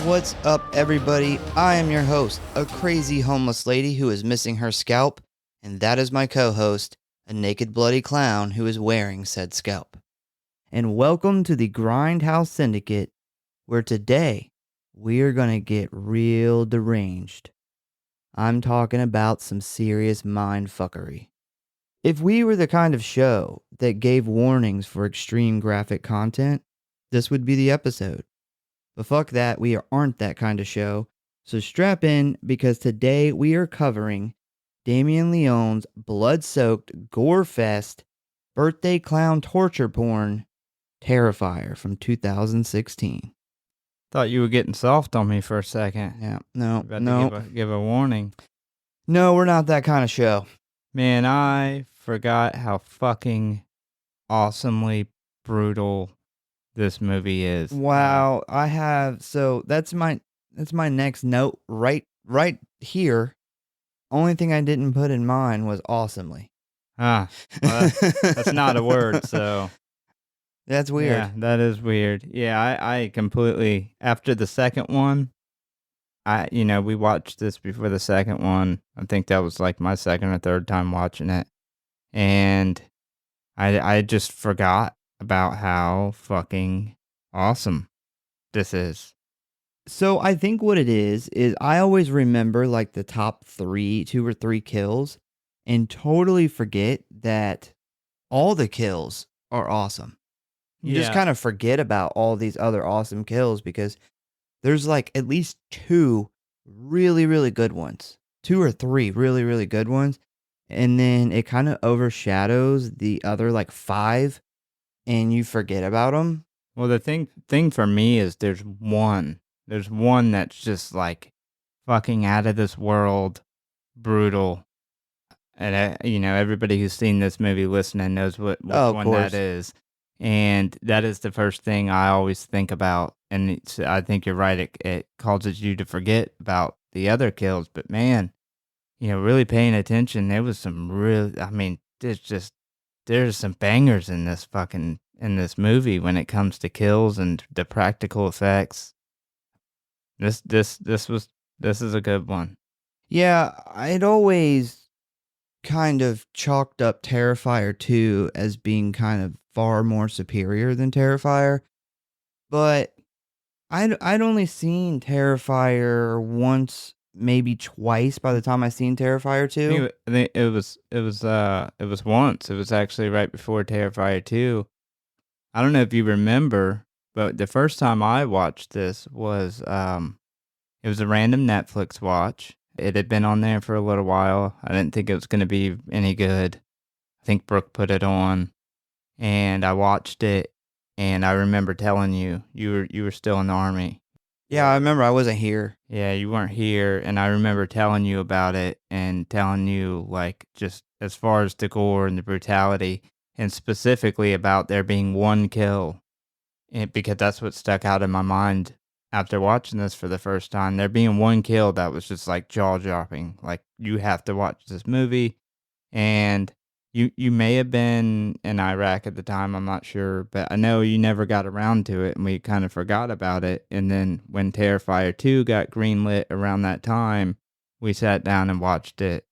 What's up, everybody? I am your host, a crazy homeless lady who is missing her scalp, and that is my co-host, a naked bloody clown who is wearing said scalp. And welcome to the Grindhouse Syndicate, where today we are going to get real deranged. I'm talking about some serious mindfuckery. If we were the kind of show that gave warnings for extreme graphic content, this would be the episode. But fuck that, we aren't that kind of show. So strap in, because today we are covering Damien Leone's blood-soaked gore fest birthday clown torture porn, Terrifier from 2016. Thought you were getting soft on me for a second. Yeah, no. To give a warning. No, we're not that kind of show. Man, I forgot how fucking awesomely brutal this movie is. Wow, I have, so that's my next note right here. Only thing I didn't put in mine was awesomely. Well, that's not a word, so. That's weird. Yeah, that is weird. Yeah, I completely, after the second one, we watched this before the second one. I think that was like my second or third time watching it. And I just forgot about how fucking awesome this is. So I think what it is I always remember like the top 2 or 3 kills and totally forget that all the kills are awesome. You just kind of forget about all these other awesome kills because there's like at least 2 really, really good ones. 2 or 3 really, really good ones. And then it kind of overshadows the other like 5 and you forget about them. Well, the thing for me is there's one that's just like fucking out of this world, brutal. And everybody who's seen this movie listening knows what one that is. And that is the first thing I always think about. And I think you're right. It causes you to forget about the other kills. But man, really paying attention, there was some there's some bangers in this movie when it comes to kills and the practical effects. This is a good one. Yeah, I'd always kind of chalked up Terrifier 2 as being kind of far more superior than Terrifier, but I'd only seen Terrifier once, maybe twice by the time I seen Terrifier 2. I think it was once. It was actually right before Terrifier 2. I don't know if you remember, but the first time I watched this was it was a random Netflix watch. It had been on there for a little while. I didn't think it was going to be any good. I think Brooke put it on, and I watched it. And I remember telling you were still in the Army. Yeah, I remember I wasn't here. Yeah, you weren't here, and I remember telling you about it and telling you, like, just as far as the gore and the brutality, and specifically about there being one kill, because that's what stuck out in my mind after watching this for the first time. There being one kill that was just, like, jaw-dropping. Like, you have to watch this movie, and you may have been in Iraq at the time, I'm not sure, but I know you never got around to it, and we kind of forgot about it. And then when Terrifier 2 got greenlit around that time, we sat down and watched it.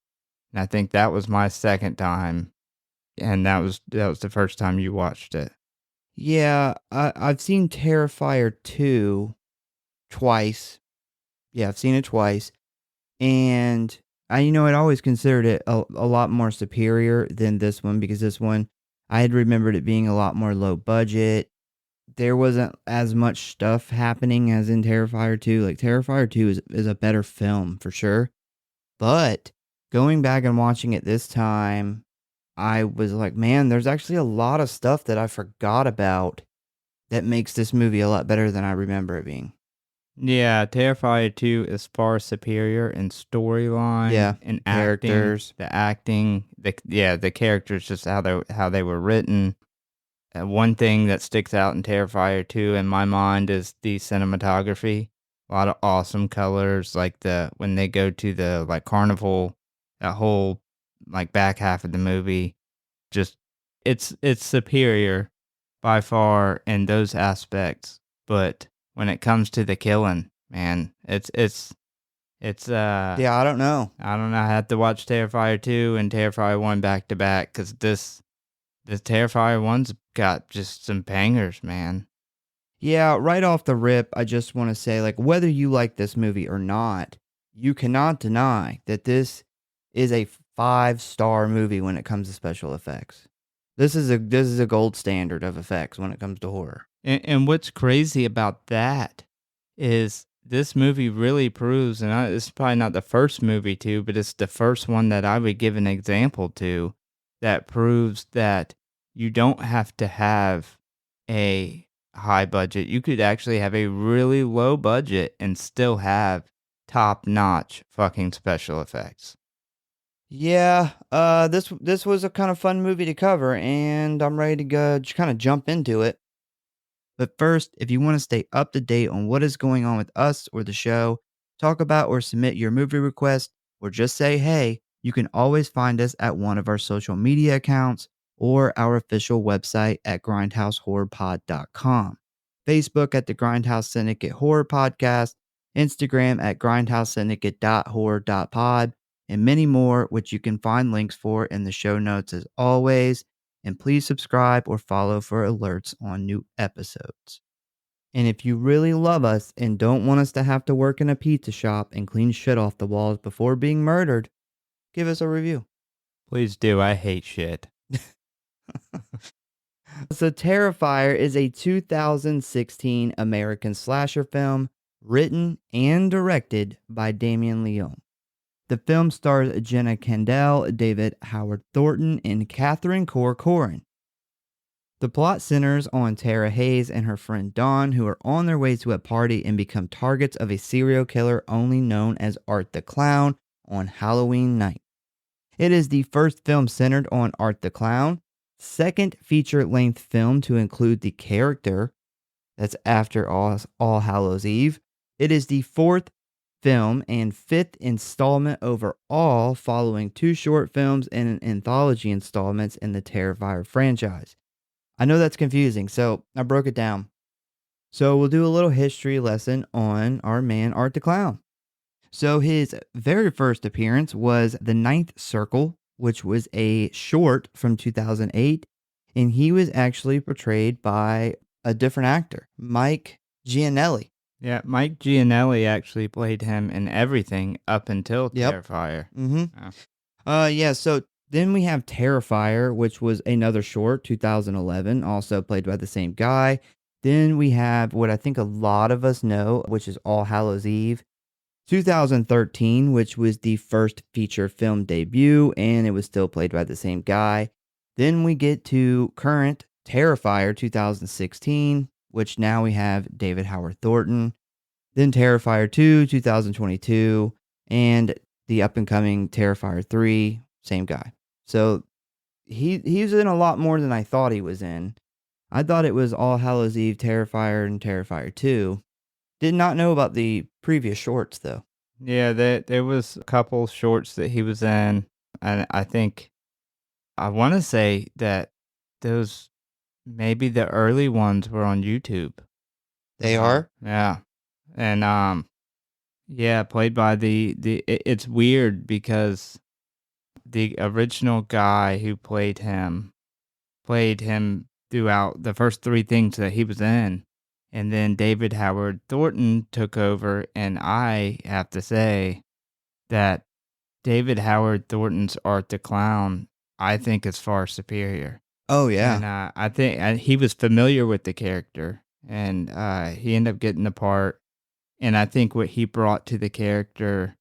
And I think that was my second time, and that was the first time you watched it. Yeah, I've seen Terrifier 2 twice. Yeah, I've seen it twice. And I'd always considered it a lot more superior than this one, because this one, I had remembered it being a lot more low budget. There wasn't as much stuff happening as in Terrifier 2. Like, Terrifier 2 is a better film, for sure. But going back and watching it this time, I was like, man, there's actually a lot of stuff that I forgot about that makes this movie a lot better than I remember it being. Yeah, Terrifier 2 is far superior in storyline and characters. acting. The characters, just how they were written. One thing that sticks out in Terrifier 2 in my mind is the cinematography. A lot of awesome colors, like when they go to the like carnival, that whole like back half of the movie. Just it's superior by far in those aspects, but when it comes to the killing, man. It's Yeah, I don't know. I don't know. I had to watch Terrifier 2 and Terrifier 1 back to back because this Terrifier 1's got just some bangers, man. Yeah, right off the rip, I just want to say, like, whether you like this movie or not, you cannot deny that this is a 5-star movie when it comes to special effects. This is a gold standard of effects when it comes to horror. And what's crazy about that is this movie really proves, and it's probably not the first movie to, but it's the first one that I would give an example to that proves that you don't have to have a high budget. You could actually have a really low budget and still have top notch fucking special effects. Yeah, this was a kind of fun movie to cover, and I'm ready to go just kind of jump into it. But first, if you want to stay up to date on what is going on with us or the show, talk about or submit your movie request, or just say hey, you can always find us at one of our social media accounts or our official website at grindhouse.horror.pod.com, Facebook at the Grindhouse Syndicate Horror Podcast, Instagram at grindhousesyndicate.horror.pod, and many more, which you can find links for in the show notes as always. And please subscribe or follow for alerts on new episodes. And if you really love us and don't want us to have to work in a pizza shop and clean shit off the walls before being murdered, give us a review. Please do. I hate shit. So Terrifier is a 2016 American slasher film written and directed by Damien Leone. The film stars Jenna Kendall, David Howard Thornton, and Catherine Corcoran. The plot centers on Tara Hayes and her friend Dawn, who are on their way to a party and become targets of a serial killer only known as Art the Clown on Halloween night. It is the first film centered on Art the Clown, second feature-length film to include the character that's after All Hallows Eve. It is the fourth film and fifth installment overall, following 2 short films and an anthology installments in the Terrifier franchise. I know that's confusing, so I broke it down. So we'll do a little history lesson on our man Art the Clown. So his very first appearance was The Ninth Circle, which was a short from 2008, and he was actually portrayed by a different actor, Mike Gianelli. Yeah, Mike Gianelli actually played him in everything up until Yep. Terrifier. Yeah, so then we have Terrifier, which was another short, 2011, also played by the same guy. Then we have what I think a lot of us know, which is All Hallows Eve, 2013, which was the first feature film debut, and it was still played by the same guy. Then we get to current Terrifier 2016, which now we have David Howard Thornton. Then Terrifier 2 2022, and the up and coming Terrifier 3, same guy. So he's in a lot more than I thought he was in. I thought it was All Hallows Eve, Terrifier, and Terrifier 2. Did not know about the previous shorts though. Yeah, there was a couple shorts that he was in, and I want to say that those maybe the early ones were on YouTube. They are? Yeah, and yeah, played by it's weird because the original guy who played him throughout the first 3 things that he was in. And then David Howard Thornton took over, and I have to say that David Howard Thornton's Art the Clown, I think, is far superior. Oh, yeah. And I think he was familiar with the character, and he ended up getting the part. And I think what he brought to the character,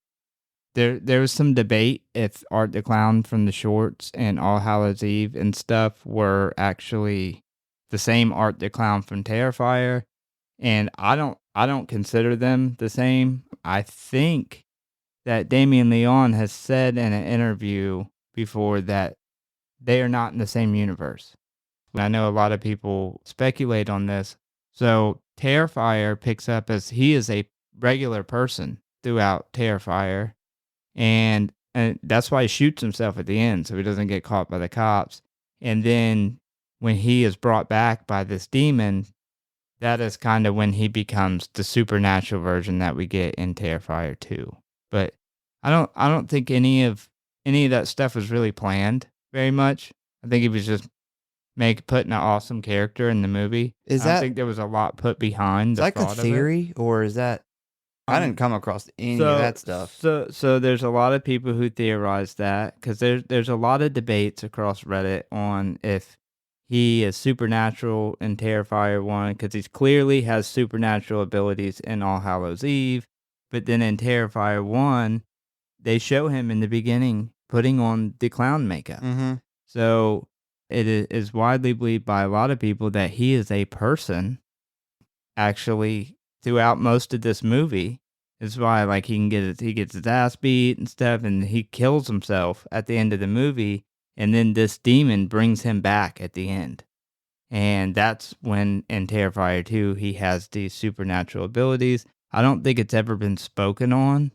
there was some debate if Art the Clown from the shorts and All Hallows Eve and stuff were actually the same Art the Clown from Terrifier. And I don't consider them the same. I think that Damien Leone has said in an interview before that they are not in the same universe. I know a lot of people speculate on this. So Terrifier picks up as he is a regular person throughout Terrifier. And that's why he shoots himself at the end, so he doesn't get caught by the cops. And then when he is brought back by this demon, That is kind of when he becomes the supernatural version that we get in Terrifier 2. But I don't think any of that stuff was really planned very much. I think he was just putting an awesome character in the movie. Is I don't that think there was a lot put behind is the like a thought of it. theory, or is that I didn't Um, come across any of so that stuff. so there's a lot of people who theorize that because there's a lot of debates across Reddit on if he is supernatural in Terrifier 1 because he clearly has supernatural abilities in All Hallows Eve, but then in Terrifier 1, they show him in the beginning putting on the clown makeup. Mm-hmm. So is widely believed by a lot of people that he is a person actually throughout most of this movie. Is why like he gets his ass beat and stuff, and he kills himself at the end of the movie, and then this demon brings him back at the end. And that's when in Terrifier 2 he has these supernatural abilities. I don't think it's ever been spoken on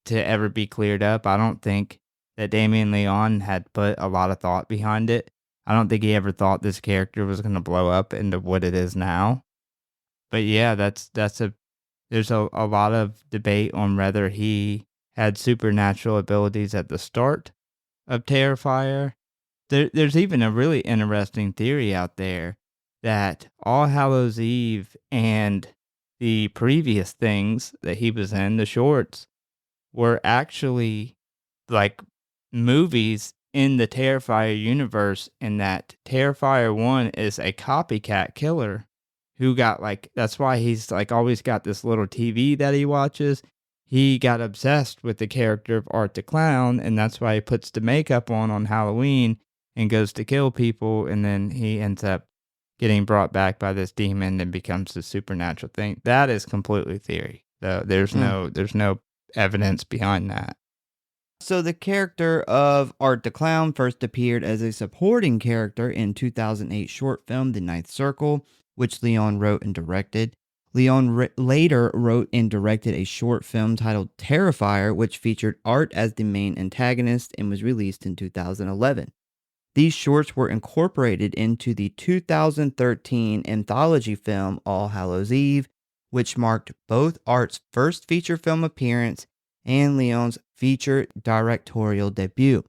to ever be cleared up. I don't think that Damien Leone had put a lot of thought behind it. I don't think he ever thought this character was going to blow up into what it is now. But yeah, there's a lot of debate on whether he had supernatural abilities at the start of Terrifier. There's even a really interesting theory out there that All Hallows Eve and the previous things that he was in, the shorts, were actually like movies in the Terrifier universe, and that Terrifier 1 is a copycat killer who got like, that's why he's like always got this little TV that he watches. He got obsessed with the character of Art the Clown, and that's why he puts the makeup on Halloween and goes to kill people, and then he ends up getting brought back by this demon and becomes the supernatural thing. That is completely theory. There's no evidence behind that. So the character of Art the Clown first appeared as a supporting character in 2008 short film The Ninth Circle, which Leone wrote and directed. Leone later wrote and directed a short film titled Terrifier, which featured Art as the main antagonist and was released in 2011. These shorts were incorporated into the 2013 anthology film All Hallows Eve, which marked both Art's first feature film appearance and Leone's feature directorial debut.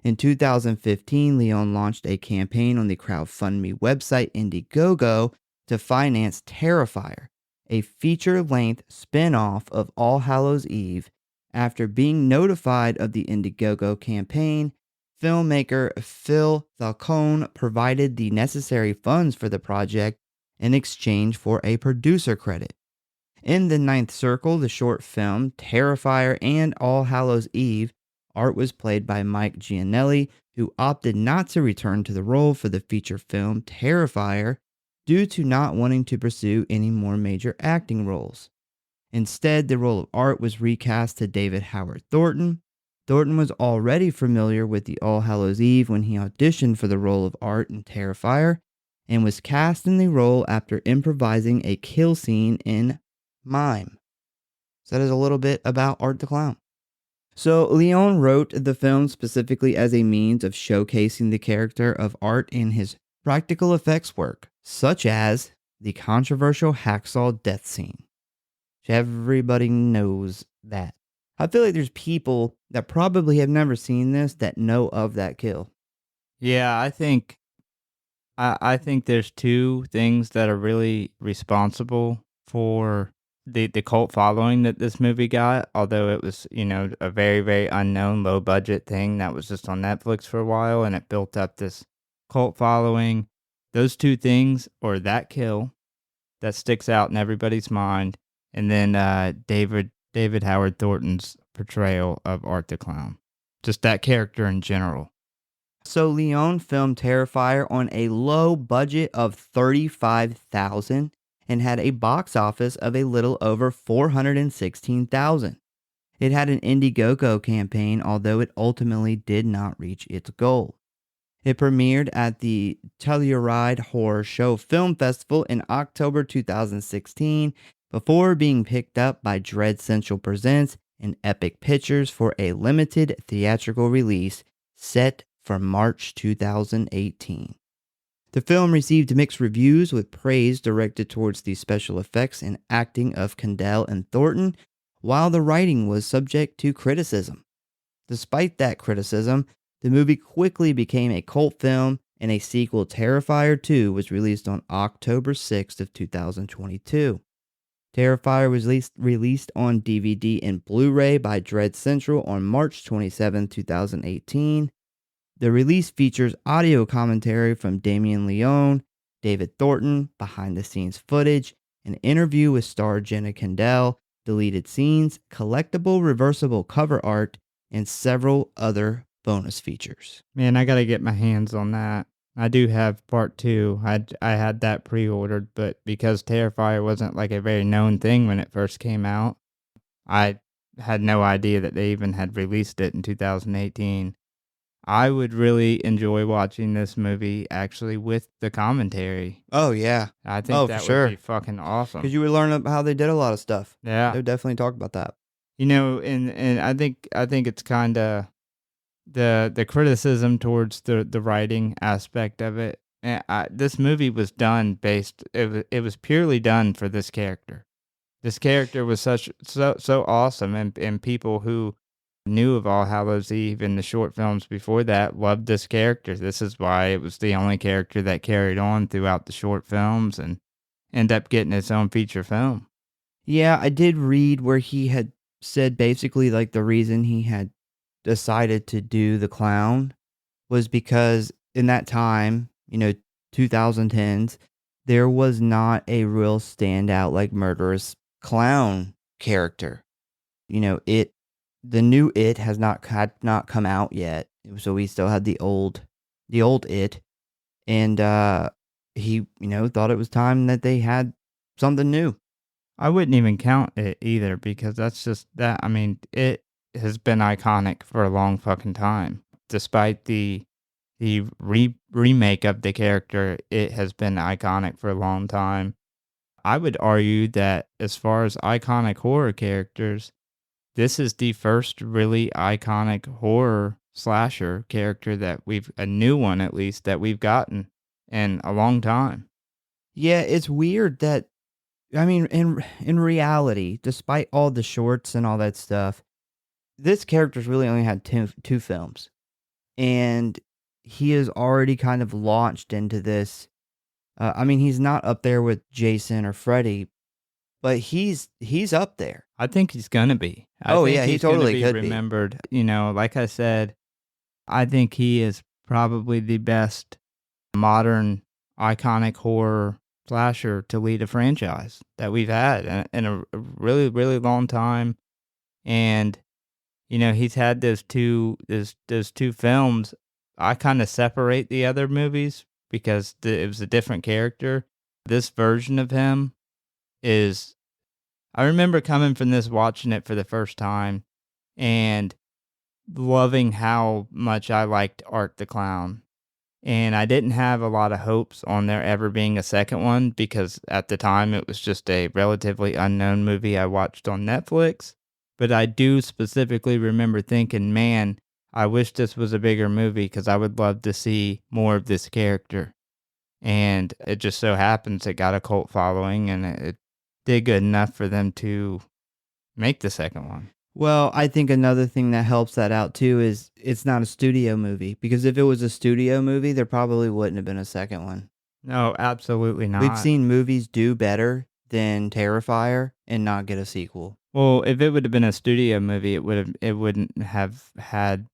In 2015, Leone launched a campaign on the crowdfunding website Indiegogo to finance Terrifier, a feature-length spin-off of All Hallows Eve. After being notified of the Indiegogo campaign, filmmaker Phil Falcone provided the necessary funds for the project in exchange for a producer credit. In The Ninth Circle, the short film, Terrifier, and All Hallows Eve, Art was played by Mike Gianelli, who opted not to return to the role for the feature film, Terrifier, due to not wanting to pursue any more major acting roles. Instead, the role of Art was recast to David Howard Thornton. Thornton was already familiar with the All Hallows Eve when he auditioned for the role of Art in Terrifier, and was cast in the role after improvising a kill scene in Mime. So that is a little bit about Art the Clown. So Leone wrote the film specifically as a means of showcasing the character of Art in his practical effects work, such as the controversial hacksaw death scene. Everybody knows that. I feel like there's people that probably have never seen this that know of that kill. Yeah, I think there's two things that are really responsible for the cult following that this movie got, although it was, a very, very unknown, low budget thing that was just on Netflix for a while, and it built up this cult following. Those two things, or that kill that sticks out in everybody's mind, and then David Howard Thornton's portrayal of Art the Clown. Just that character in general. So Leone filmed Terrifier on a low budget of $35,000 and had a box office of a little over $416,000. It had an Indiegogo campaign, although it ultimately did not reach its goal. It premiered at the Telluride Film Festival in October 2016 before being picked up by Dread Central Presents and Epic Pictures for a limited theatrical release set for March 2018. The film received mixed reviews with praise directed towards the special effects and acting of Condell and Thornton, while the writing was subject to criticism. Despite that criticism, the movie quickly became a cult film, and a sequel, Terrifier 2, was released on October 6th of 2022. Terrifier was released on DVD and Blu-ray by Dread Central on March 27, 2018. The release features audio commentary from Damien Leone, David Thornton, behind-the-scenes footage, an interview with star Jenna Kendall, deleted scenes, collectible reversible cover art, and several other bonus features. Man, I gotta get my hands on that. I do have part 2. I had that pre-ordered, but because Terrifier wasn't like a very known thing when it first came out, I had no idea that they even had released it in 2018. I would really enjoy watching this movie actually with the commentary. Oh, yeah. I think that would be fucking awesome. Because you would learn how they did a lot of stuff. Yeah. They would definitely talk about that. You know, and I think it's kind of the criticism towards the writing aspect of it. This movie was done it was purely done for this character. This character was so awesome, and people who knew of All Hallows Eve and the short films before that loved this character. This is why it was the only character that carried on throughout the short films and ended up getting its own feature film. Yeah, I did read where he had said basically like the reason he had decided to do the clown was because in that time, 2010s, there was not a real standout like murderous clown character. The new It had not come out yet, so we still had the old It, and he thought it was time that they had something new. I wouldn't even count it either because that's just that. I mean, it has been iconic for a long fucking time. Despite the remake of the character, it has been iconic for a long time. I would argue that as far as iconic horror characters, this is the first really iconic horror slasher character a new one at least, that we've gotten in a long time. Yeah, it's weird that, I mean, in reality, despite all the shorts and all that stuff, this character's really only had two films. And he is already kind of launched into this. I mean, he's not up there with Jason or Freddy, but he's up there. I think he's gonna be. He totally could be remembered. Like I said, I think he is probably the best modern iconic horror slasher to lead a franchise that we've had in a really, really long time. And he's had those two films. I kind of separate the other movies because it was a different character. This version of him is, I remember coming from this, watching it for the first time, and loving how much I liked Art the Clown. And I didn't have a lot of hopes on there ever being a second one because at the time it was just a relatively unknown movie I watched on Netflix. But I do specifically remember thinking, man, I wish this was a bigger movie because I would love to see more of this character. And it just so happens it got a cult following and it did good enough for them to make the second one. Well, I think another thing that helps that out too is it's not a studio movie, because if it was a studio movie, there probably wouldn't have been a second one. No, absolutely not. We've seen movies do better than Terrifier and not get a sequel. Well, if it would have been a studio movie, it wouldn't have had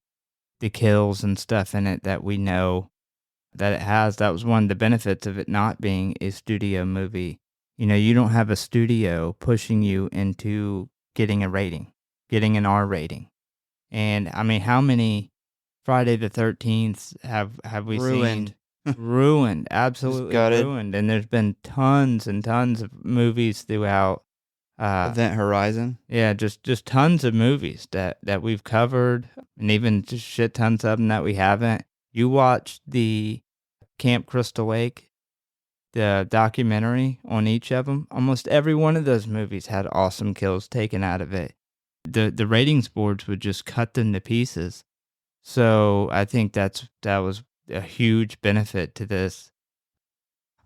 the kills and stuff in it that we know that it has. That was one of the benefits of it not being a studio movie. You don't have a studio pushing you into getting a rating, getting an R rating. And I mean, how many Friday the 13th have we Ruined. seen? Ruined. Absolutely ruined. And there's been tons and tons of movies throughout Event Horizon. Yeah, just tons of movies that we've covered, and even just shit tons of them that we haven't. You watched the Camp Crystal Lake, the documentary on each of them. Almost every one of those movies had awesome kills taken out of it. The ratings boards would just cut them to pieces. So I think that was a huge benefit to this.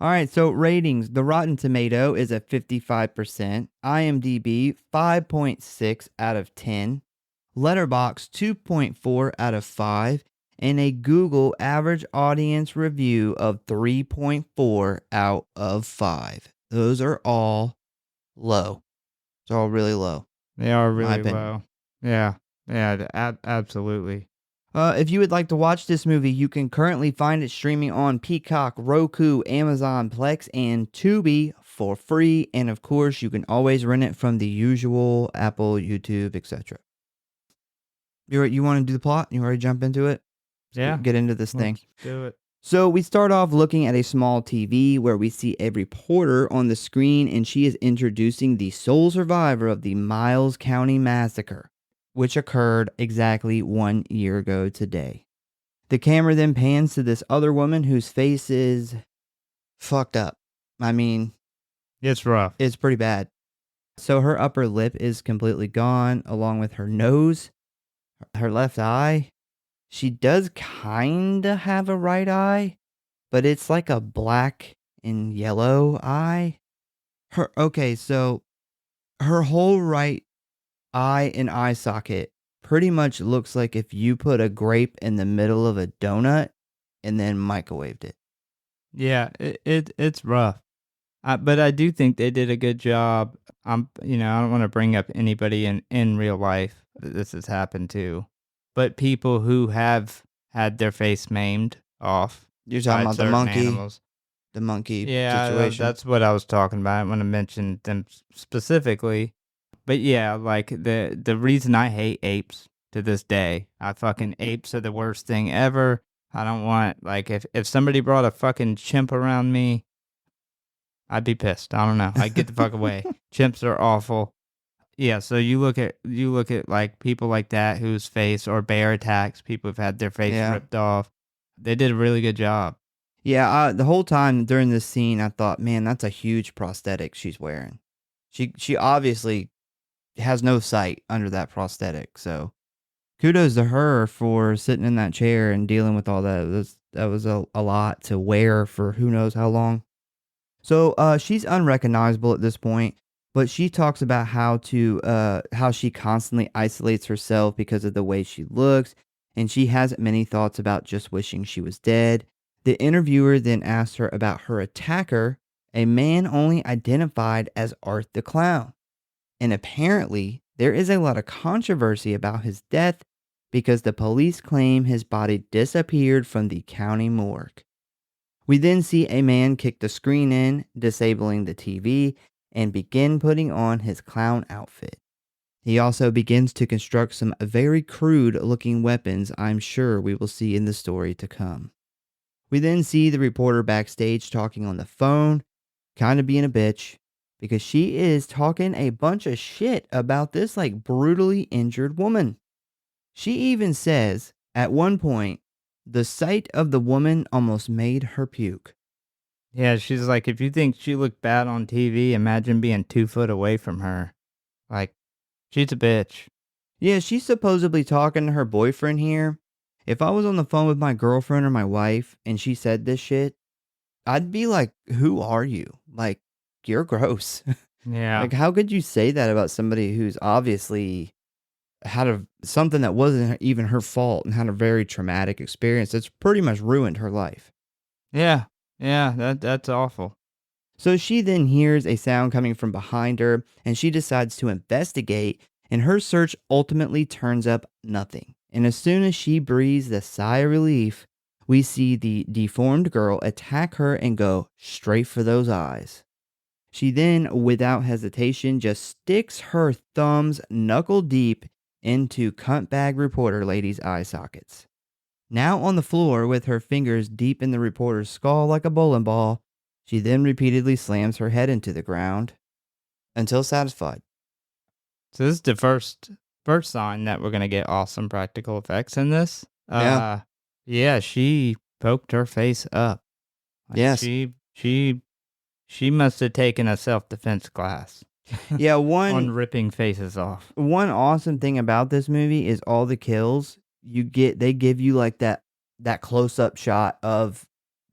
All right, so ratings. The Rotten Tomato is at 55%, IMDb 5.6 out of 10, Letterboxd 2.4 out of 5, and a Google average audience review of 3.4 out of 5. Those are all low. It's all really low, They are in my really opinion. low. Yeah. Yeah, absolutely. If you would like to watch this movie, you can currently find it streaming on Peacock, Roku, Amazon Plex, and Tubi for free. And of course, you can always rent it from the usual Apple, YouTube, etc. You want to do the plot? You ready to jump into it? Yeah. Get into this thing. Let's do it. So we start off looking at a small TV where we see a reporter on the screen, and she is introducing the sole survivor of the Miles County Massacre, which occurred exactly 1 year ago today. The camera then pans to this other woman whose face is fucked up. I mean, It's rough. it's pretty bad. So her upper lip is completely gone, along with her nose, her left eye. She does kinda have a right eye, but it's like a black and yellow eye. So her whole right eye and eye socket pretty much looks like if you put a grape in the middle of a donut and then microwaved it. Yeah, it's rough. But I do think they did a good job. I don't want to bring up anybody in real life that this has happened to, but people who have had their face maimed off You're talking by about certain animals. the monkey Yeah, situation. that's what I was talking about. I want to mention them specifically. But yeah, like the reason I hate apes to this day, apes are the worst thing ever. I don't want, like, if somebody brought a fucking chimp around me, I'd be pissed. I don't know. I'd get the fuck away. Chimps are awful. Yeah, so you look at like people like that whose face, or bear attacks, people who've had their face Yeah. ripped off. They did a really good job. Yeah, the whole time during this scene, I thought, man, that's a huge prosthetic she's wearing. She obviously has no sight under that prosthetic, so kudos to her for sitting in that chair and dealing with all that. That was a lot to wear for who knows how long. So she's unrecognizable at this point, but she talks about how she constantly isolates herself because of the way she looks, and she has many thoughts about just wishing she was dead. The interviewer then asked her about her attacker, a man only identified as Art the Clown. And apparently, there is a lot of controversy about his death because the police claim his body disappeared from the county morgue. We then see a man kick the screen in, disabling the TV, and begin putting on his clown outfit. He also begins to construct some very crude looking weapons I'm sure we will see in the story to come. We then see the reporter backstage talking on the phone, kind of being a bitch, because she is talking a bunch of shit about this like brutally injured woman. She even says, at one point, the sight of the woman almost made her puke. Yeah, she's like, if you think she looked bad on TV, imagine being 2 foot away from her. Like, she's a bitch. Yeah, she's supposedly talking to her boyfriend here. If I was on the phone with my girlfriend or my wife and she said this shit, I'd be like, who are you? Like, you're gross. Yeah. Like, how could you say that about somebody who's obviously had something that wasn't even her fault and had a very traumatic experience that's pretty much ruined her life? Yeah. Yeah, that's awful. So she then hears a sound coming from behind her, and she decides to investigate, and her search ultimately turns up nothing. And as soon as she breathes a sigh of relief, we see the deformed girl attack her and go straight for those eyes. She then, without hesitation, just sticks her thumbs knuckle deep into cuntbag reporter lady's eye sockets. Now on the floor with her fingers deep in the reporter's skull like a bowling ball, she then repeatedly slams her head into the ground until satisfied. So this is the first sign that we're gonna get awesome practical effects in this. Yeah. Yeah, she poked her face up. Like, Yes. she must have taken a self-defense class Yeah, on ripping faces off. one awesome thing about this movie is all the kills they give you like that close-up shot of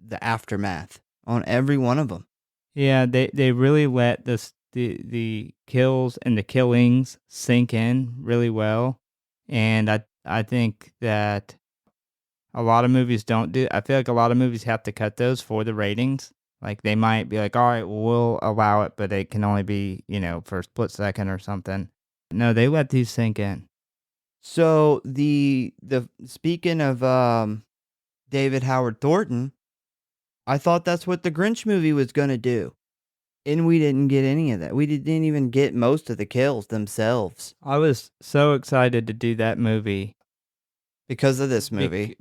the aftermath. on every one of them. Yeah, they really let the kills and the killings sink in really well, and I think that a lot of movies don't do. I feel like a lot of movies have to cut those for the ratings. Like they might be like, all right, well, we'll allow it, but it can only be for a split second or something. No, they let these sink in. So the speaking of David Howard Thornton, I thought that's what the Grinch movie was gonna do. And we didn't get any of that. We didn't even get most of the kills themselves I was so excited to do that movie. because of this movie.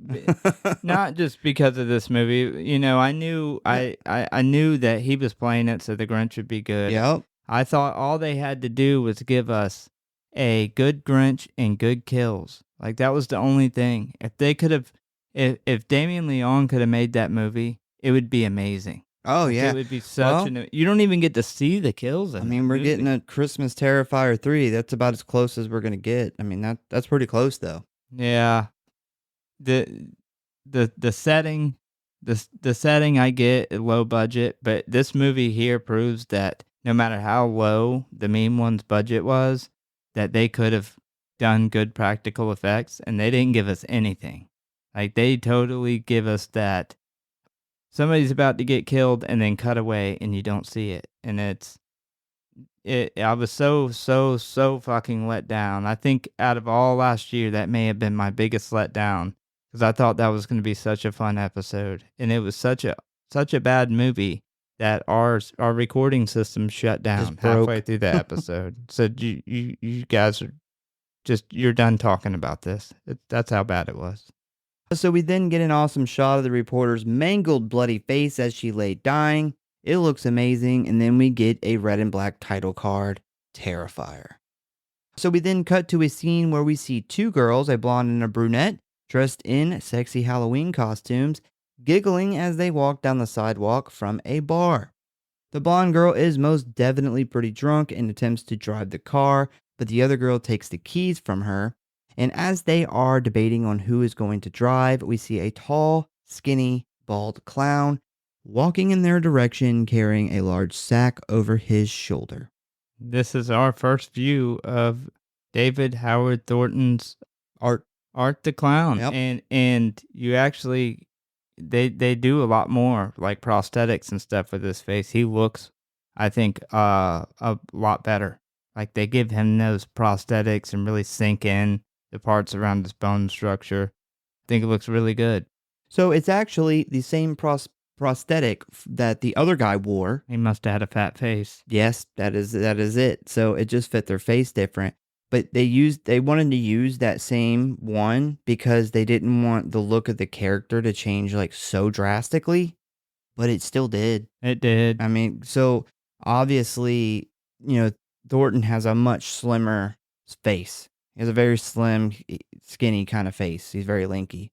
Not just because of this movie, I knew I knew that he was playing it, so the Grinch would be good. Yep. I thought all they had to do was give us a good Grinch and good kills. Like that was the only thing. If they could have, if Damien Leone could have made that movie, it would be amazing. Oh Like, yeah. it would be such you don't even get to see the kills. I mean, we're getting a Christmas Terrifier 3. That's about as close as we're gonna get. I mean, that's pretty close though. Yeah. The setting the setting I get low budget, but this movie here proves that no matter how low the meme one's budget was, that they could have done good practical effects, and they didn't give us anything. Like they totally give us that somebody's about to get killed and then cut away and you don't see it. And I was so fucking let down. I think out of all last year, that may have been my biggest letdown because I thought that was going to be such a fun episode, and it was such a bad movie that our recording system shut down halfway through the episode. So you guys are you're done talking about this. That's how bad it was. So we then get an awesome shot of the reporter's mangled, bloody face as she lay dying. It looks amazing, and then we get a red and black title card, Terrifier. So we then cut to a scene where we see two girls, a blonde and a brunette, dressed in sexy Halloween costumes, giggling as they walk down the sidewalk from a bar. The blonde girl is most definitely pretty drunk and attempts to drive the car, but the other girl takes the keys from her. And as they are debating on who is going to drive, we see a tall, skinny, bald clown walking in their direction carrying a large sack over his shoulder. This is our first view of David Howard Thornton's Art the Clown. Yep. And you actually they do a lot more like prosthetics and stuff with his face. He looks, I think, a lot better. Like they give him those prosthetics and really sink in the parts around his bone structure. I think it looks really good. So it's actually the same prosthetic that the other guy wore. He must have had a fat face. Yes, that is it. So it just fit their face different. But they wanted to use that same one because they didn't want the look of the character to change like so drastically, but it still did. It did. I mean, so obviously, Thornton has a much slimmer face. He has a very slim, skinny kind of face. He's very lanky.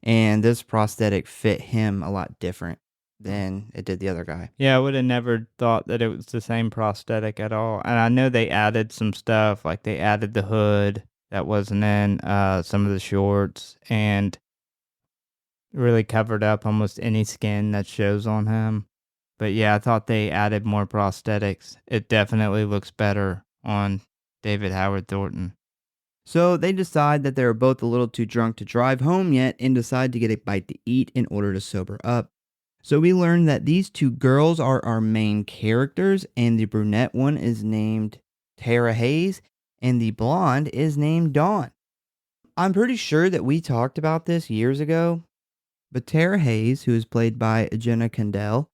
And this prosthetic fit him a lot different than it did the other guy. Yeah, I would have never thought that it was the same prosthetic at all. And I know they added some stuff, like they added the hood that wasn't in some of the shorts and really covered up almost any skin that shows on him. But yeah, I thought they added more prosthetics. It definitely looks better on David Howard Thornton. So they decide that they're both a little too drunk to drive home yet and decide to get a bite to eat in order to sober up. So we learn that these two girls are our main characters, and the brunette one is named Tara Hayes and the blonde is named Dawn. I'm pretty sure that we talked about this years ago, but Tara Hayes, who is played by Jenna Kendall,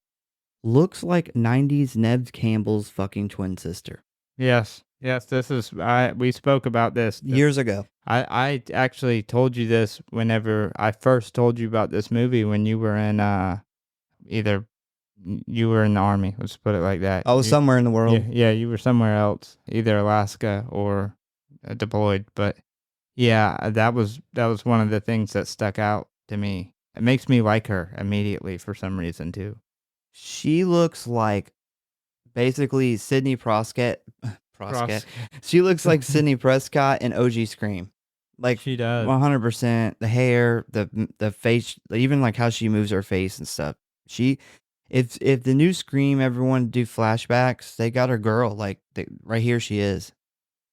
looks like 90s Neve Campbell's fucking twin sister. Yes, we spoke about this years ago. I actually told you this whenever I first told you about this movie when you were in either you were in the army, let's put it like that. I was somewhere in the world. Yeah, you were somewhere else, either Alaska or deployed. But yeah, that was one of the things that stuck out to me. It makes me like her immediately for some reason too. She looks like basically Sidney Prescott. She looks like Sidney Prescott in OG Scream. Like she does. 100%. The hair, the face, even like how she moves her face and stuff. If the new Scream ever wanted to do flashbacks, they got her girl. Right here she is.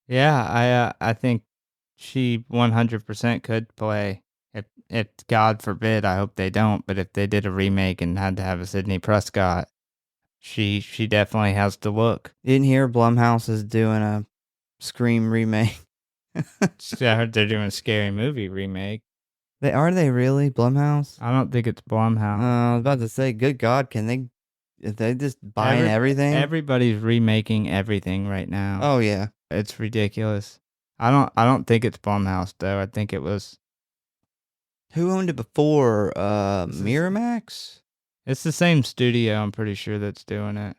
Yeah, I think she 100% could play. If God forbid, I hope they don't, but if they did a remake and had to have a Sidney Prescott, she definitely has the look. Didn't hear Blumhouse is doing a Scream remake. I heard they're doing a Scary Movie remake. Are they really Blumhouse? I don't think it's Blumhouse. I was about to say, good God, if they just buying everything? Everybody's remaking everything right now. Oh yeah. It's ridiculous. I don't think it's Blumhouse though. I think it was. Who owned it before? Miramax? It's the same studio, I'm pretty sure, that's doing it.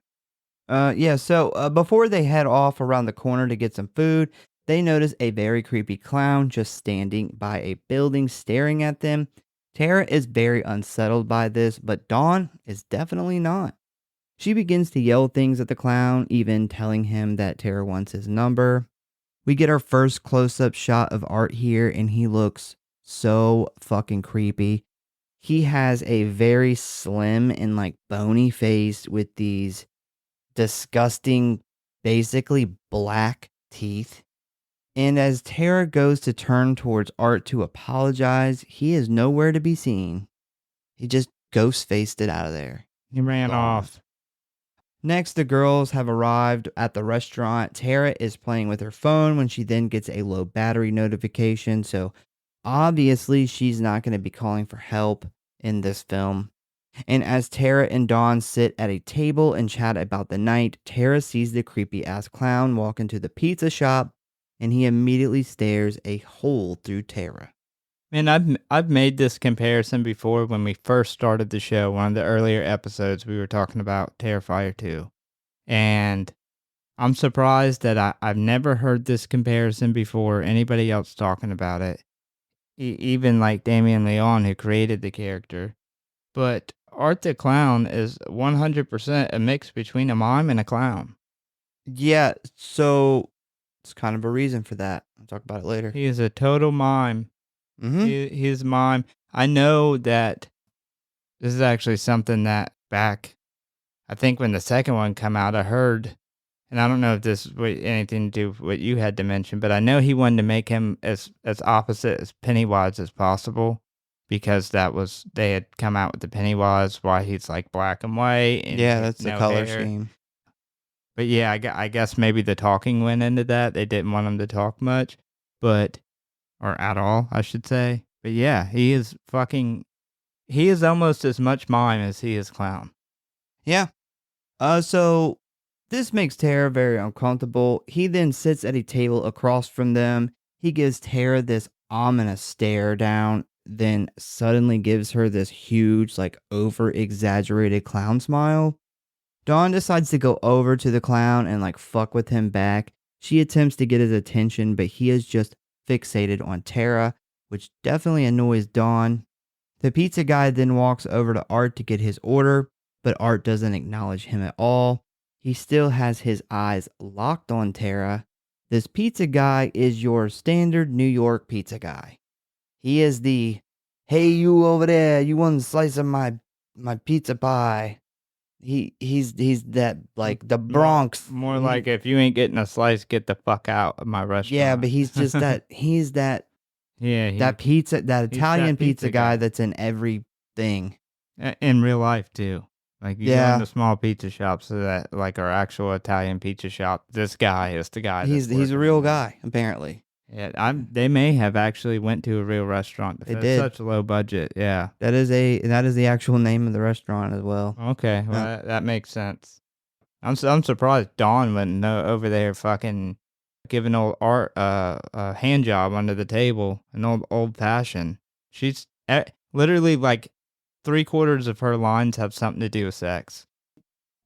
Yeah, so before they head off around the corner to get some food, they notice a very creepy clown just standing by a building staring at them. Tara is very unsettled by this, but Dawn is definitely not. She begins to yell things at the clown, even telling him that Tara wants his number. We get our first close-up shot of Art here, and he looks so fucking creepy. He has a very slim and bony face with these disgusting, basically black teeth. And as Tara goes to turn towards Art to apologize, he is nowhere to be seen. He just ghost-faced it out of there. He ran off. Next, the girls have arrived at the restaurant. Tara is playing with her phone when she then gets a low battery notification. So obviously she's not going to be calling for help in this film. And as Tara and Dawn sit at a table and chat about the night, Tara sees the creepy ass clown walk into the pizza shop, and he immediately stares a hole through Tara. Man, I've made this comparison before when we first started the show. One of the earlier episodes, we were talking about Terrifier 2. And I'm surprised that I've never heard this comparison before, anybody else talking about it. Even like Damien Leone, who created the character. But Art the Clown is 100% a mix between a mime and a clown. Yeah, so it's kind of a reason for that. I'll talk about it later. He is a total mime. Mm-hmm. He's mime. I know that this is actually something that back, I think when the second one came out, I heard, and I don't know if this was anything to do with what you had to mention, but I know he wanted to make him as opposite as Pennywise as possible, because they had come out with the Pennywise, why he's like black and white. And yeah, that's the color hair. scheme. But yeah, I guess maybe the talking went into that. They didn't want him to talk much, or at all, I should say. But yeah, he is almost as much mime as he is clown. Yeah. So this makes Tara very uncomfortable. He then sits at a table across from them. He gives Tara this ominous stare down, then suddenly gives her this huge, over-exaggerated clown smile. Dawn decides to go over to the clown and fuck with him back. She attempts to get his attention, but he is just fixated on Tara, which definitely annoys Dawn. The pizza guy then walks over to Art to get his order, but Art doesn't acknowledge him at all. He still has his eyes locked on Tara. This pizza guy is your standard New York pizza guy. He is the, hey, you over there, you want a slice of my pizza pie? He's that, the Bronx. More like, if you ain't getting a slice, get the fuck out of my restaurant. Yeah, but he's just that, that Italian pizza guy that's in everything. In real life, too. Like, you go into small pizza shops that, are actual Italian pizza shop, this guy is the guy. He's a real guy, apparently. Yeah, they may have actually went to a real restaurant. They did. Such a low budget, yeah. That is the actual name of the restaurant as well. Okay, well, that makes sense. I'm surprised Dawn went over there fucking giving old Art a hand job under the table, an old fashioned. She's literally 3/4 of her lines have something to do with sex.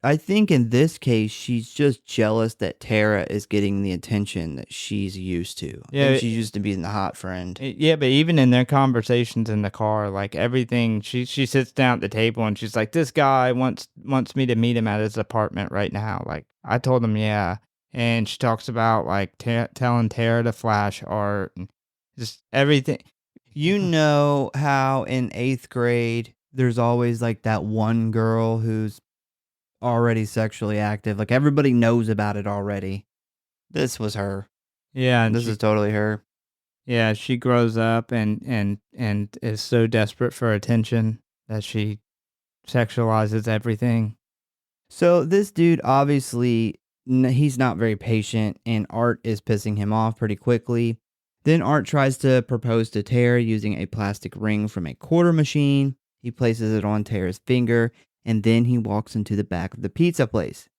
I think in this case, she's just jealous that Tara is getting the attention that she's used to. Yeah, she's used to being the hot friend. Yeah, but even in their conversations in the car, everything, she sits down at the table and she's like, "This guy wants me to meet him at his apartment right now." I told him, yeah, and she talks about telling Tara to flash Art and just everything. You know how in 8th grade there's always that one girl who's already sexually active. Like, everybody knows about it already. This was her. Yeah, and This is totally her. yeah, she grows up and is so desperate for attention that she sexualizes everything. So this dude, obviously, he's not very patient, and Art is pissing him off pretty quickly. Then Art tries to propose to Tara using a plastic ring from a quarter machine. He places it on Tara's finger, and then he walks into the back of the pizza place.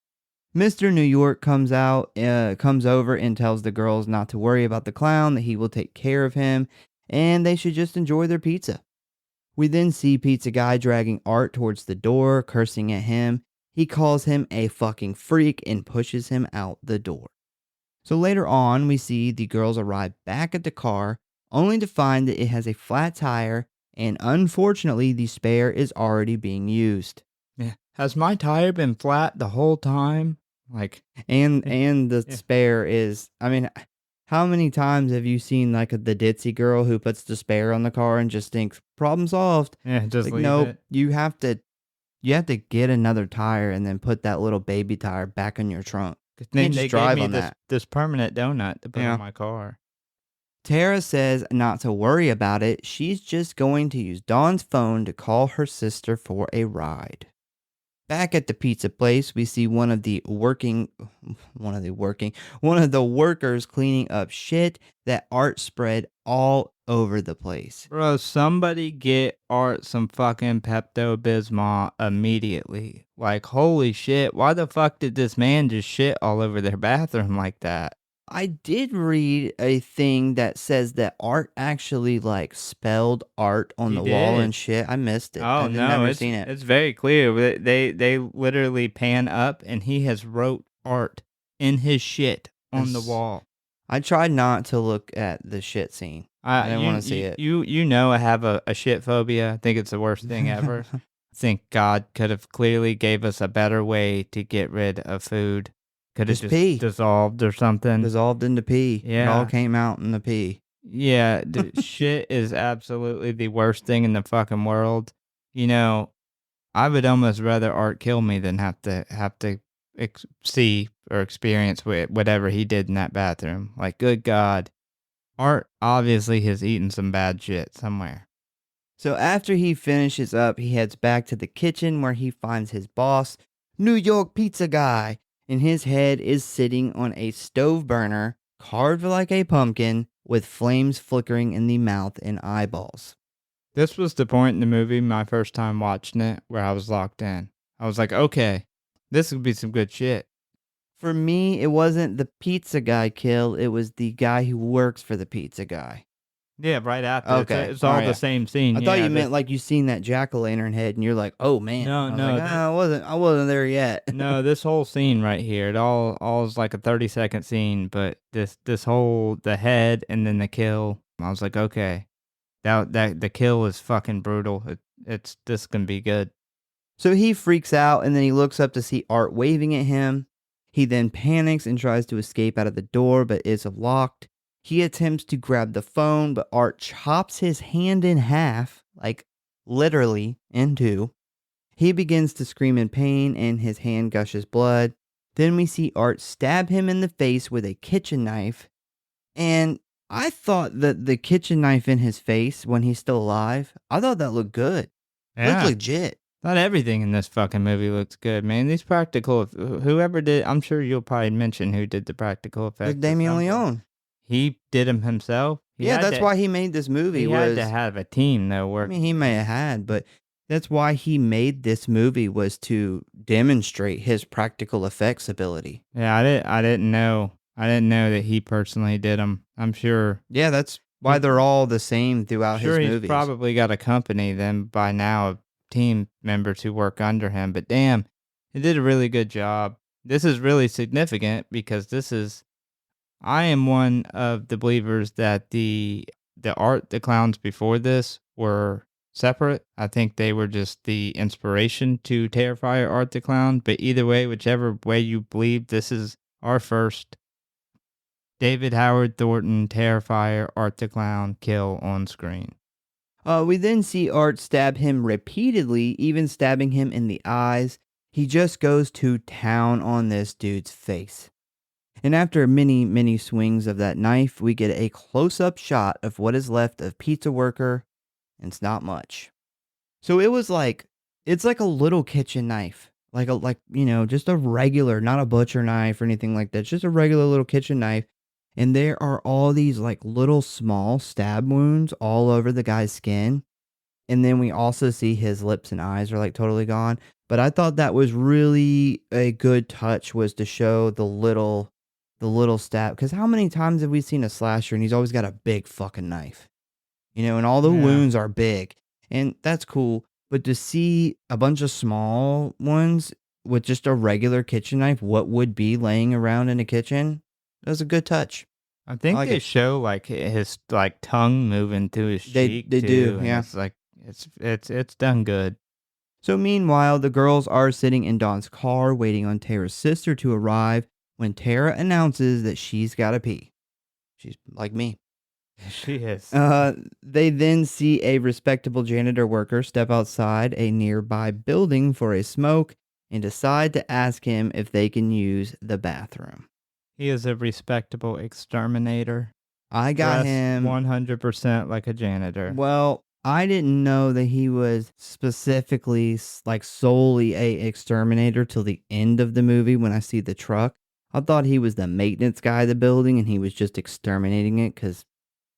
Mr. New York comes over and tells the girls not to worry about the clown, that he will take care of him, and they should just enjoy their pizza. We then see Pizza Guy dragging Art towards the door, cursing at him. He calls him a fucking freak and pushes him out the door. So later on, we see the girls arrive back at the car, only to find that it has a flat tire, and unfortunately, the spare is already being used. Yeah. Has my tire been flat the whole time? Like, And the spare is, I mean, how many times have you seen like the ditzy girl who puts the spare on the car and just thinks problem solved? yeah, just Like, leave nope, it. you have to get another tire and then put that little baby tire back in your trunk. You They, can't they just drive gave me on that. this permanent donut to put Yeah. on my car. Tara says not to worry about it. She's just going to use Dawn's phone to call her sister for a ride. Back at the pizza place, we see one of the workers cleaning up shit that Art spread all over the place. Bro, somebody get Art some fucking Pepto-Bismol immediately. Like, holy shit, why the fuck did this man just shit all over their bathroom like that? I did read a thing that says that Art actually like spelled art on He the wall and did. shit. I missed it. Oh, I've no, never it's, seen it. it's very clear. They literally pan up and he has wrote Art in his shit on the wall. I tried not to look at the shit scene. I didn't want to see it. You know I have a shit phobia. I think it's the worst thing ever. I think God could have clearly gave us a better way to get rid of food. Could have Just pee. dissolved or something. Dissolved into pee. It Yeah. all came out in the pee. Yeah, shit is absolutely the worst thing in the fucking world. You know, I would almost rather Art kill me than have to see or experience whatever he did in that bathroom. Like, good God. Art obviously has eaten some bad shit somewhere. So after he finishes up, he heads back to the kitchen where he finds his boss, New York Pizza Guy, and his head is sitting on a stove burner, carved like a pumpkin, with flames flickering in the mouth and eyeballs. This was the point in the movie, my first time watching it, where I was locked in. I was like, okay, this would be some good shit. For me, it wasn't the pizza guy kill, it was the guy who works for the pizza guy. Yeah, right after. Okay. It's all Oh, yeah. the same scene. I thought you meant like you seen that jack-o'-lantern head and you're like, oh man. No, I was no, like, I wasn't there yet. No, this whole scene right here, it all is like a 30-second scene, but this whole, the head and then the kill, I was like, okay, that the kill is fucking brutal. This can be good. So he freaks out and then he looks up to see Art waving at him. He then panics and tries to escape out of the door, but is locked. He attempts to grab the phone, but Art chops his hand in half, like literally in two. He begins to scream in pain and his hand gushes blood. Then we see Art stab him in the face with a kitchen knife. And I thought that the kitchen knife in his face when he's still alive, I thought that looked good. Yeah. Looked legit. Not everything in this fucking movie looks good, man. These practical, whoever did, I'm sure you'll probably mention who did the practical effects. Like Damien Leone. He did them himself. That's why he made this movie. He had to have a team though. I mean, he may have had, but that's why he made this movie, was to demonstrate his practical effects ability. Yeah, I didn't know. I didn't know that he personally did them. I'm sure. Yeah, that's why they're all the same throughout his movies. He's probably got a company then by now of team members who work under him. But damn, he did a really good job. This is really significant because I am one of the believers that the clowns before this were separate. I think they were just the inspiration to Terrifier Art the Clown. But either way, whichever way you believe, this is our first David Howard Thornton Terrifier Art the Clown kill on screen. We then see Art stab him repeatedly, even stabbing him in the eyes. he just goes to town on this dude's face. And after many, many swings of that knife, we get a close-up shot of what is left of Pizza Worker, and it's not much. So it's like a little kitchen knife. Just a regular, not a butcher knife or anything like that. It's just a regular little kitchen knife. And there are all these like little small stab wounds all over the guy's skin. And then we also see his lips and eyes are like totally gone. But I thought that was really a good touch, was to show the little stab. Because how many times have we seen a slasher and he's always got a big fucking knife? And all the Yeah. wounds are big. And that's cool. But to see a bunch of small ones with just a regular kitchen knife, what would be laying around in a kitchen, that was a good touch. I think like they it. show like his like tongue moving to his cheek They do, too, and yeah. it's like it's done good. So meanwhile, the girls are sitting in Dawn's car waiting on Tara's sister to arrive when Tara announces that she's got to pee. She's like me. She is. They then see a respectable janitor worker step outside a nearby building for a smoke and decide to ask him if they can use the bathroom. He is a respectable exterminator. I got Dressed him. 100% like a janitor. Well, I didn't know that he was specifically like solely a exterminator till the end of the movie when I see the truck. I thought he was the maintenance guy of the building and he was just exterminating it because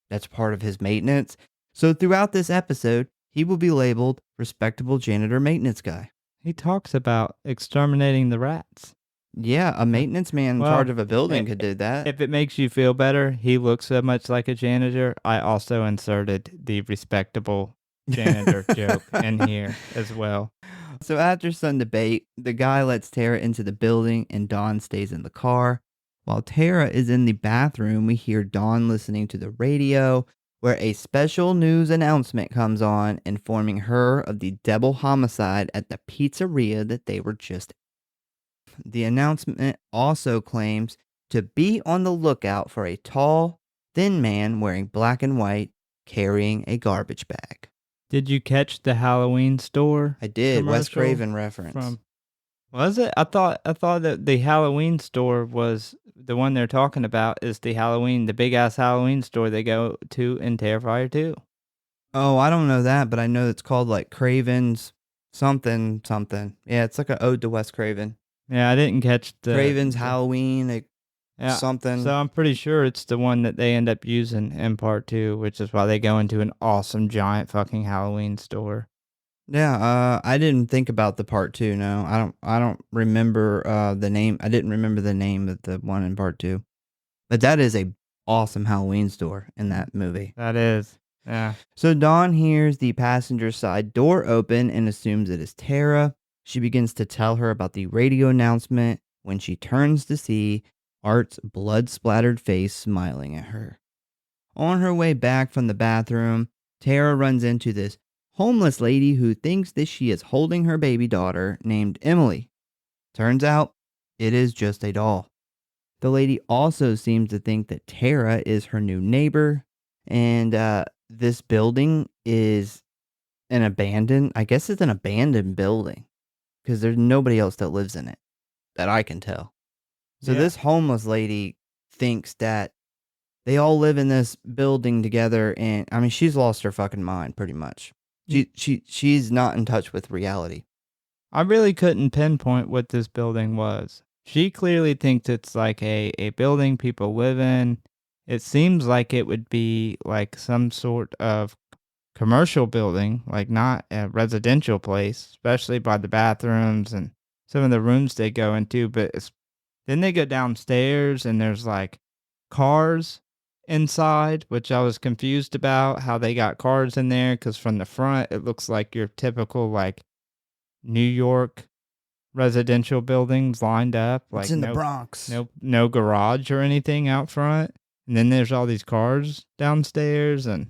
that's part of his maintenance. So throughout this episode, he will be labeled respectable janitor maintenance guy. He talks about exterminating the rats. Yeah, a maintenance man in Well, charge of a building could do that. If it makes you feel better, he looks so much like a janitor. I also inserted the respectable janitor joke in here as well. So after some debate, the guy lets Tara into the building and Dawn stays in the car. While Tara is in the bathroom, we hear Dawn listening to the radio where a special news announcement comes on informing her of the double homicide at the pizzeria that they were just at. The announcement also claims to be on the lookout for a tall, thin man wearing black and white carrying a garbage bag. Did you catch the Halloween store? I did. Wes commercial Craven reference. From was it? I thought that the Halloween store was the one they're talking about. Is the big ass Halloween store they go to in Terrifier 2? Oh, I don't know that, but I know it's called like Craven's something something. Yeah, it's like an ode to Wes Craven. Yeah, I didn't catch Craven's Halloween, something. So I'm pretty sure it's the one that they end up using in part 2, which is why they go into an awesome giant fucking Halloween store. Yeah, I didn't think about the part 2. No, I don't remember the name. I didn't remember the name of the one in part 2. But that is a awesome Halloween store in that movie. That is. Yeah. So Dawn hears the passenger side door open and assumes it is Tara. She begins to tell her about the radio announcement when she turns to see Art's blood-splattered face smiling at her. On her way back from the bathroom, Tara runs into this homeless lady who thinks that she is holding her baby daughter named Emily. Turns out, it is just a doll. The lady also seems to think that Tara is her new neighbor, and this building is I guess it's an abandoned building, because there's nobody else that lives in it, that I can tell. So Yeah. this homeless lady thinks that they all live in this building together, and I mean, she's lost her fucking mind pretty much. She's not in touch with reality. I really couldn't pinpoint what this building was. She clearly thinks it's like a building people live in. It seems like it would be like some sort of commercial building, like not a residential place, especially by the bathrooms and some of the rooms they go into. But then they go downstairs and there's like cars inside, which I was confused about how they got cars in there, because from the front it looks like your typical like New York residential buildings lined up, like It's in the Bronx. no garage or anything out front. And then there's all these cars downstairs, and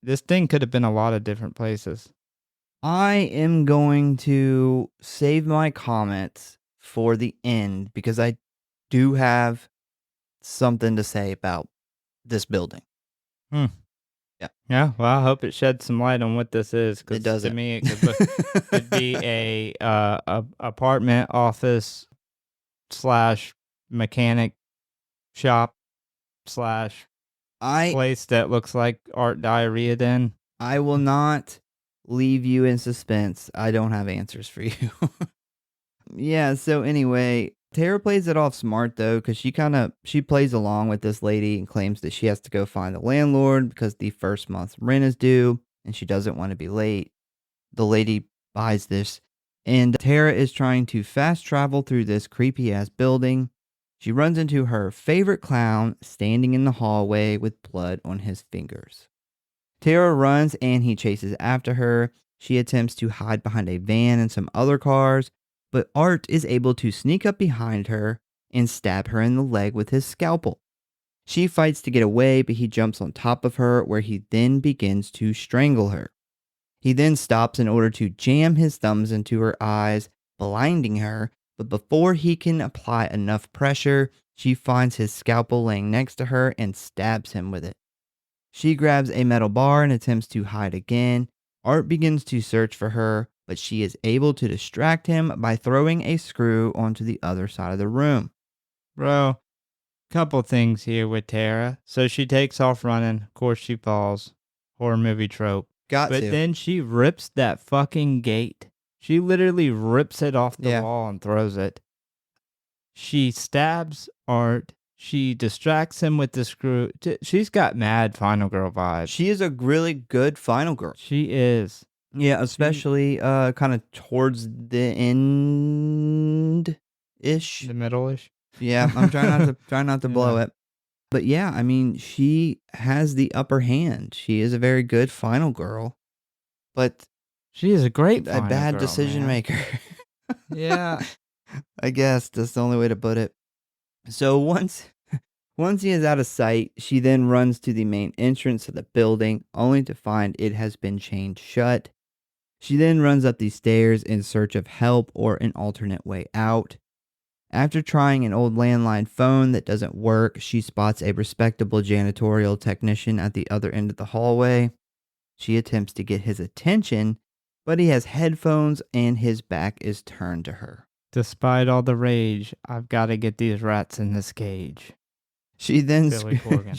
this thing could have been a lot of different places. I am going to save my comments for the end because I do have something to say about this building. Yeah, well, I hope it sheds some light on what this is, It because to doesn't. me, could be a apartment, office slash mechanic shop slash I place that looks like art diarrhea den. I will not leave you in suspense. I don't have answers for you. Yeah, so anyway, Tara plays it off smart though, because she plays along with this lady and claims that she has to go find the landlord because the first month's rent is due and she doesn't want to be late. The lady buys this, and Tara is trying to fast travel through this creepy ass building. She runs into her favorite clown standing in the hallway with blood on his fingers. Tara runs and he chases after her. She attempts to hide behind a van and some other cars, but Art is able to sneak up behind her and stab her in the leg with his scalpel. She fights to get away, but he jumps on top of her, where he then begins to strangle her. He then stops in order to jam his thumbs into her eyes, blinding her, but before he can apply enough pressure, she finds his scalpel laying next to her and stabs him with it. She grabs a metal bar and attempts to hide again. Art begins to search for her, but she is able to distract him by throwing a screw onto the other side of the room. Bro, couple things here with Tara. So she takes off running. Of course, she falls. Horror movie trope. Got But to. then she rips that fucking gate. She literally rips it off the Yeah. wall and throws it. She stabs Art. She distracts him with the screw. She's got mad Final Girl vibes. She is a really good final girl. She is. Yeah, especially kind of towards the end-ish. The middle-ish. Yeah, I'm trying not to blow Yeah. it. But yeah, I mean, she has the upper hand. She is a very good final girl, but She is a great a final bad girl, decision man. maker. Yeah. I guess that's the only way to put it. So once he is out of sight, she then runs to the main entrance of the building, only to find it has been chained shut. She then runs up the stairs in search of help or an alternate way out. After trying an old landline phone that doesn't work, she spots a respectable janitorial technician at the other end of the hallway. She attempts to get his attention, but he has headphones and his back is turned to her. Despite all the rage, I've got to get these rats in this cage. She then Billy Corgan.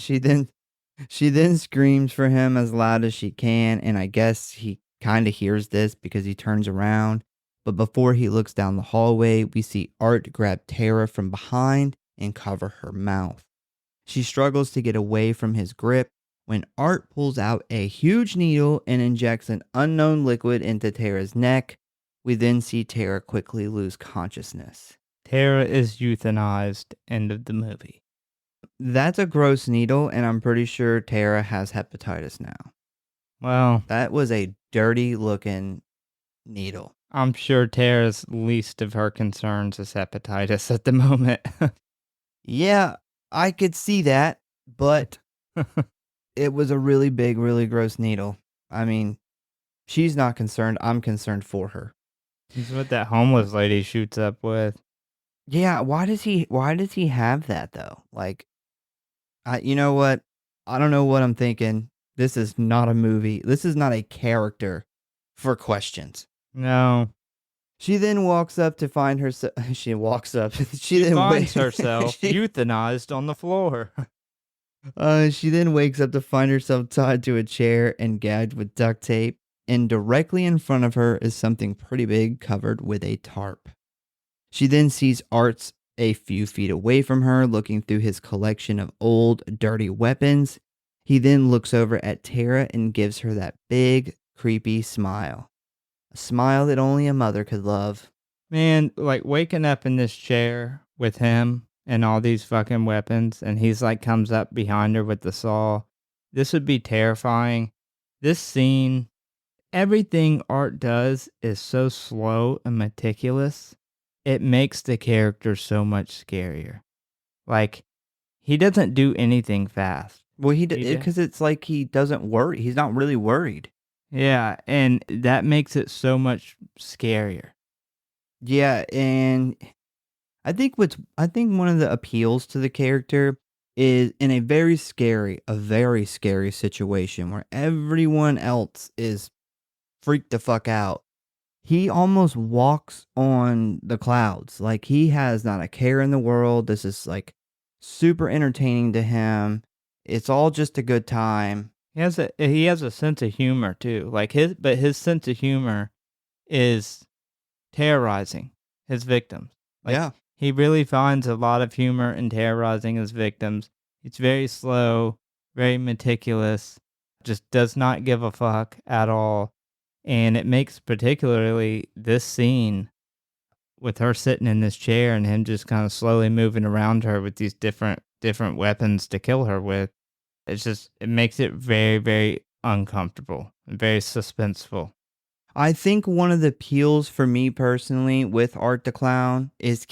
she then screams for him as loud as she can, and I guess he kind of hears this because he turns around. But before he looks down the hallway, we see Art grab Tara from behind and cover her mouth. She struggles to get away from his grip when Art pulls out a huge needle and injects an unknown liquid into Tara's neck. We then see Tara quickly lose consciousness. Tara is euthanized. End of the movie. That's a gross needle, and I'm pretty sure Tara has hepatitis now. Well, That was a dirty looking needle. I'm sure Tara's least of her concerns is hepatitis at the moment. Yeah, I could see that, but it was a really big, really gross needle. I mean, she's not concerned. I'm concerned for her. It's what that homeless lady shoots up with. Yeah, why does he have that though? Like, you know what? I don't know what I'm thinking. This is not a movie. This is not a character for questions. No. She then walks up to find herself. She walks up. She then finds wa- herself she, euthanized on the floor. she then wakes up to find herself tied to a chair and gagged with duct tape. And directly in front of her is something pretty big covered with a tarp. She then sees Art's a few feet away from her, looking through his collection of old, dirty weapons. He then looks over at Tara and gives her that big, creepy smile. A smile that only a mother could love. Man, like waking up in this chair with him and all these fucking weapons, and he's like comes up behind her with the saw. This would be terrifying. This scene, everything Art does is so slow and meticulous. It makes the character so much scarier. Like, he doesn't do anything fast. Well, because it's like he doesn't worry. He's not really worried. Yeah, and that makes it so much scarier. Yeah, and I think one of the appeals to the character is in a very scary situation where everyone else is freaked the fuck out. He almost walks on the clouds. Like, he has not a care in the world. This is like super entertaining to him. It's all just a good time. He has a sense of humor too. Like his sense of humor is terrorizing his victims. Like, Yeah. he really finds a lot of humor in terrorizing his victims. It's very slow, very meticulous, just does not give a fuck at all. And it makes particularly this scene with her sitting in this chair and him just kind of slowly moving around her with these different weapons to kill her with. It makes it very, very uncomfortable and very suspenseful. I think one of the appeals for me personally with Art the Clown is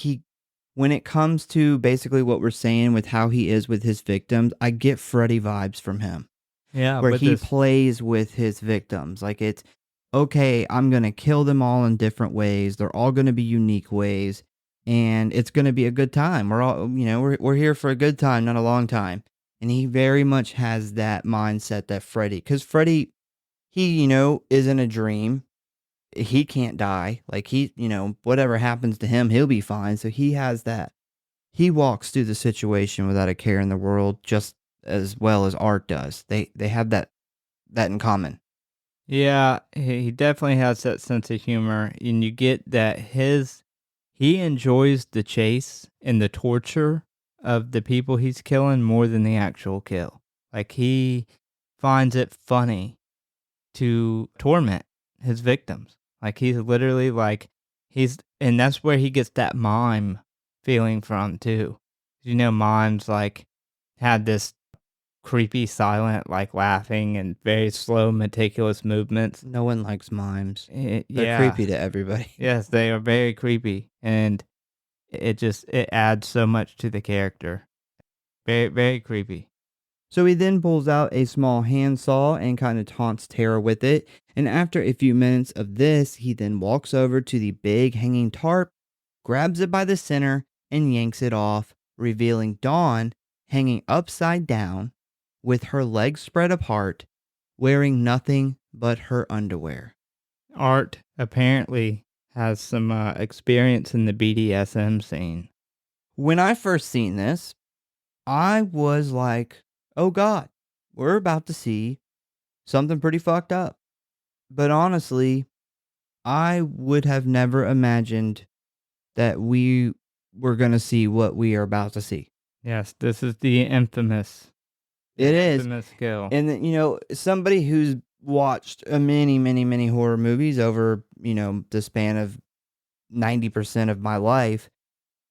when it comes to basically what we're saying with how he is with his victims, I get Freddy vibes from him, Yeah, where with he this. plays with his victims. Like, it's okay, I'm going to kill them all in different ways. They're all going to be unique ways, and it's going to be a good time. We're all, we're here for a good time, not a long time. And he very much has that mindset that cuz Freddy, he, is in a dream. He can't die. Like, whatever happens to him, he'll be fine. So he has that. He walks through the situation without a care in the world, just as well as Art does. They have that in common. Yeah, he definitely has that sense of humor, and you get that he enjoys the chase and the torture of the people he's killing more than the actual kill. Like, he finds it funny to torment his victims. Like, he's literally like and that's where he gets that mime feeling from too. Mimes like had this creepy, silent, like laughing and very slow, meticulous movements. No one likes mimes. They're Yeah, creepy to everybody. yes, they are very creepy, and it adds so much to the character. Very, very creepy. So he then pulls out a small handsaw and kind of taunts Tara with it. And after a few minutes of this, he then walks over to the big hanging tarp, grabs it by the center, and yanks it off, revealing Dawn hanging upside down with her legs spread apart, wearing nothing but her underwear. Art apparently has some experience in the BDSM scene. When I first seen this, I was like, oh God, we're about to see something pretty fucked up. But honestly, I would have never imagined that we were going to see what we are about to see. Yes, this is the It is. infamous kill. And, somebody who's watched many, many, many horror movies over, the span of 90% of my life,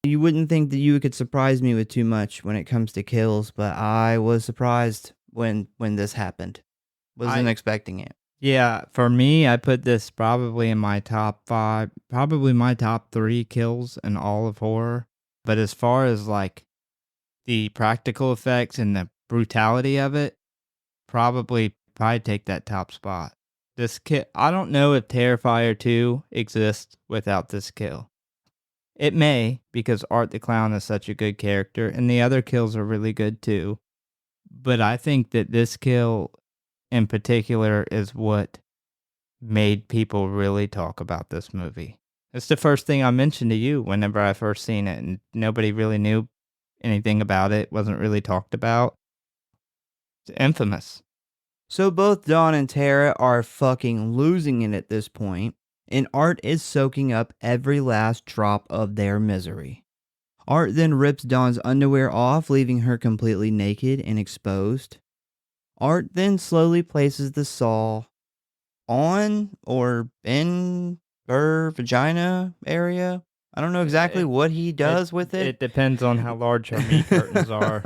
you wouldn't think that you could surprise me with too much when it comes to kills, but I was surprised when this happened. Wasn't expecting it. Yeah, for me, I put this probably in my top 5, probably my top 3 kills in all of horror. But as far as like the practical effects and the brutality of it, probably take that top spot. This kill, I don't know if Terrifier 2 exists without this kill. It may, because Art the Clown is such a good character, and the other kills are really good too. But I think that this kill in particular is what made people really talk about this movie. It's the first thing I mentioned to you whenever I first seen it, and nobody really knew anything about it, wasn't really talked about. It's infamous. So both Dawn and Tara are fucking losing it at this point, and Art is soaking up every last drop of their misery. Art then rips Dawn's underwear off, leaving her completely naked and exposed. Art then slowly places the saw on or in her vagina area. I don't know exactly what he does with it. It depends on how large her meat curtains are.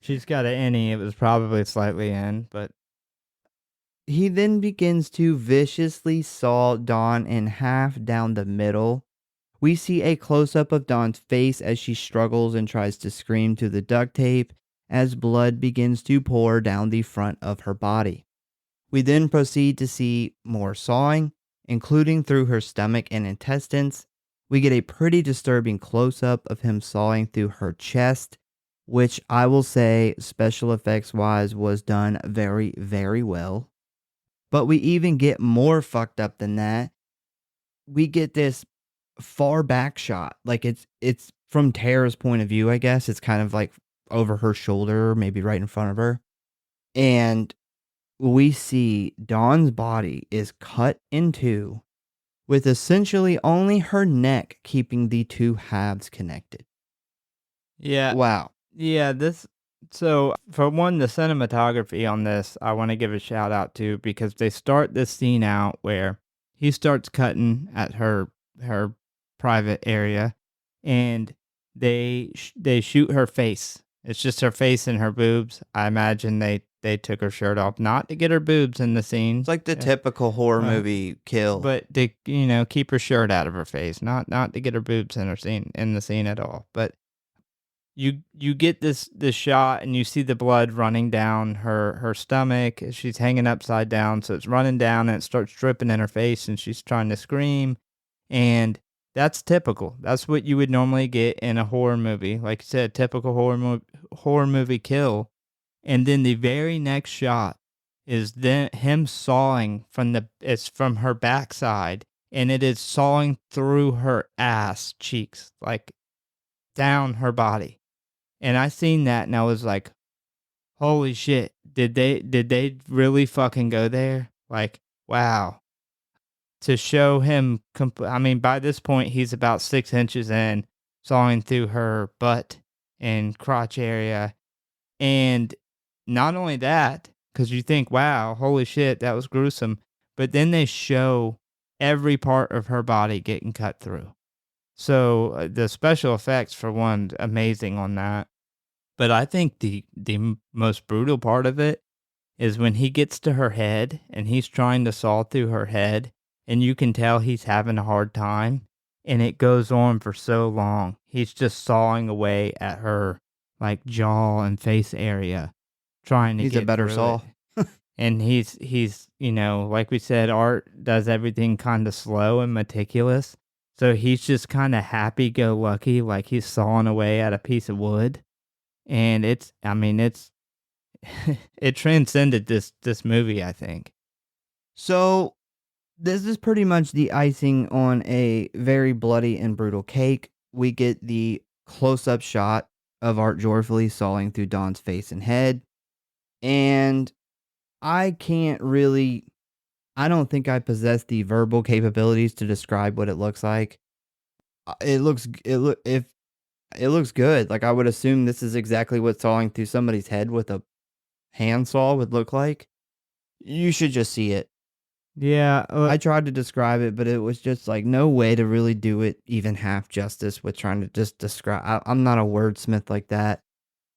She's got an innie. It was probably slightly in, but He then begins to viciously saw Dawn in half down the middle. We see a close-up of Dawn's face as she struggles and tries to scream through the duct tape as blood begins to pour down the front of her body. We then proceed to see more sawing, including through her stomach and intestines. We get a pretty disturbing close-up of him sawing through her chest, which I will say special effects wise was done very, very well. But we even get more fucked up than that. We get this far back shot. Like it's from Tara's point of view, I guess. It's kind of like over her shoulder, maybe right in front of her. And we see Dawn's body is cut in two with essentially only her neck keeping the two halves connected. Yeah. Wow. Yeah, so for one, the cinematography on this, I want to give a shout out to, because they start this scene out where he starts cutting at her private area, and they shoot her face. It's just her face and her boobs. I imagine they took her shirt off, not to get her boobs in the scene. It's like the typical horror movie kill. But to, keep her shirt out of her face, not to get her boobs in the scene at all. But you get this shot, and you see the blood running down her stomach. She's hanging upside down, so it's running down, and it starts dripping in her face, and she's trying to scream. And that's typical. That's what you would normally get in a horror movie. Like you said, typical horror movie kill. And then the very next shot is then him sawing it's from her backside, and it is sawing through her ass cheeks, like down her body. And I seen that, and I was like, holy shit, did they really fucking go there? Like, wow. To show him, I mean, by this point, he's about 6 inches in, sawing through her butt and crotch area. And not only that, because you think, wow, holy shit, that was gruesome. But then they show every part of her body getting cut through. So the special effects, for one, amazing on that. But I think the most brutal part of it is when he gets to her head and he's trying to saw through her head, and you can tell he's having a hard time, and it goes on for so long. He's just sawing away at her like jaw and face area, trying to He's get a better through saw. it. And he's like we said, Art does everything kind of slow and meticulous. So he's just kind of happy-go-lucky, like he's sawing away at a piece of wood. And it's it transcended this movie, I think. So this is pretty much the icing on a very bloody and brutal cake. We get the close-up shot of Art joyfully sawing through Dawn's face and head. And I don't think I possess the verbal capabilities to describe what it looks like. It looks good. Like, I would assume this is exactly what sawing through somebody's head with a handsaw would look like. You should just see it. Yeah, I tried to describe it, but it was just like no way to really do it even half justice with trying to just describe. I'm not a wordsmith like that.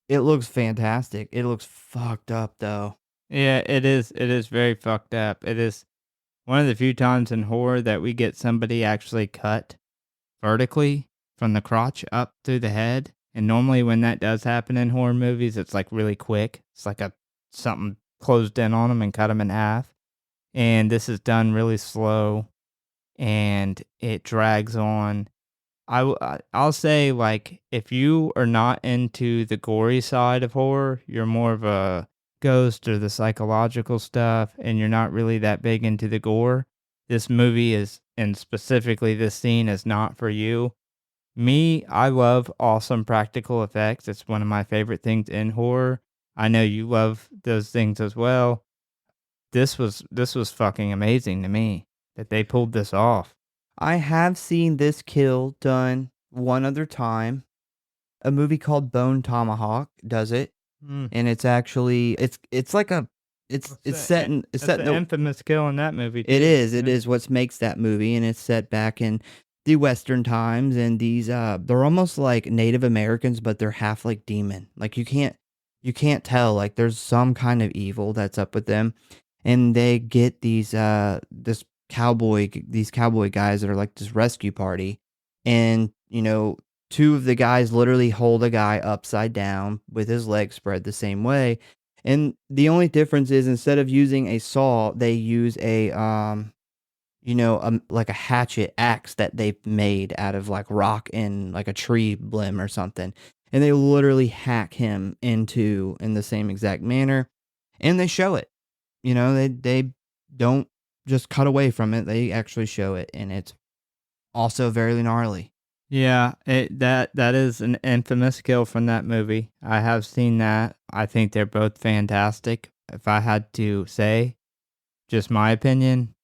It looks fantastic. It looks fucked up though. yeah, it is. It is very fucked up. It is one of the few times in horror that we get somebody actually cut vertically from the crotch up through the head. And normally when that does happen in horror movies, it's like really quick. It's like something closed in on them and cut them in half. And this is done really slow, and it drags on. I'll say, like, if you are not into the gory side of horror, you're more of a ghost or the psychological stuff, and you're not really that big into the gore, this movie is, and specifically this scene, is not for you. Me, I love awesome practical effects. It's one of my favorite things in horror. I know you love those things as well. This was fucking amazing to me that they pulled this off. I have seen this kill done one other time. A movie called Bone Tomahawk does it, and it's actually it's like a it's set in the infamous kill in that movie. Too. It is what makes that movie, and it's set back in the Western times, and these they're almost like Native Americans, but they're half like demon. Like you can't tell, like there's some kind of evil that's up with them, and they get these these cowboy guys that are like this rescue party, and two of the guys literally hold a guy upside down with his legs spread the same way. And the only difference is instead of using a saw, they use a like a hatchet axe that they've made out of like rock and like a tree limb or something. And they literally hack him into in the same exact manner. And they show it. They don't just cut away from it. They actually show it. And it's also very gnarly. Yeah, that is an infamous kill from that movie. I have seen that. I think they're both fantastic. If I had to say, just my opinion,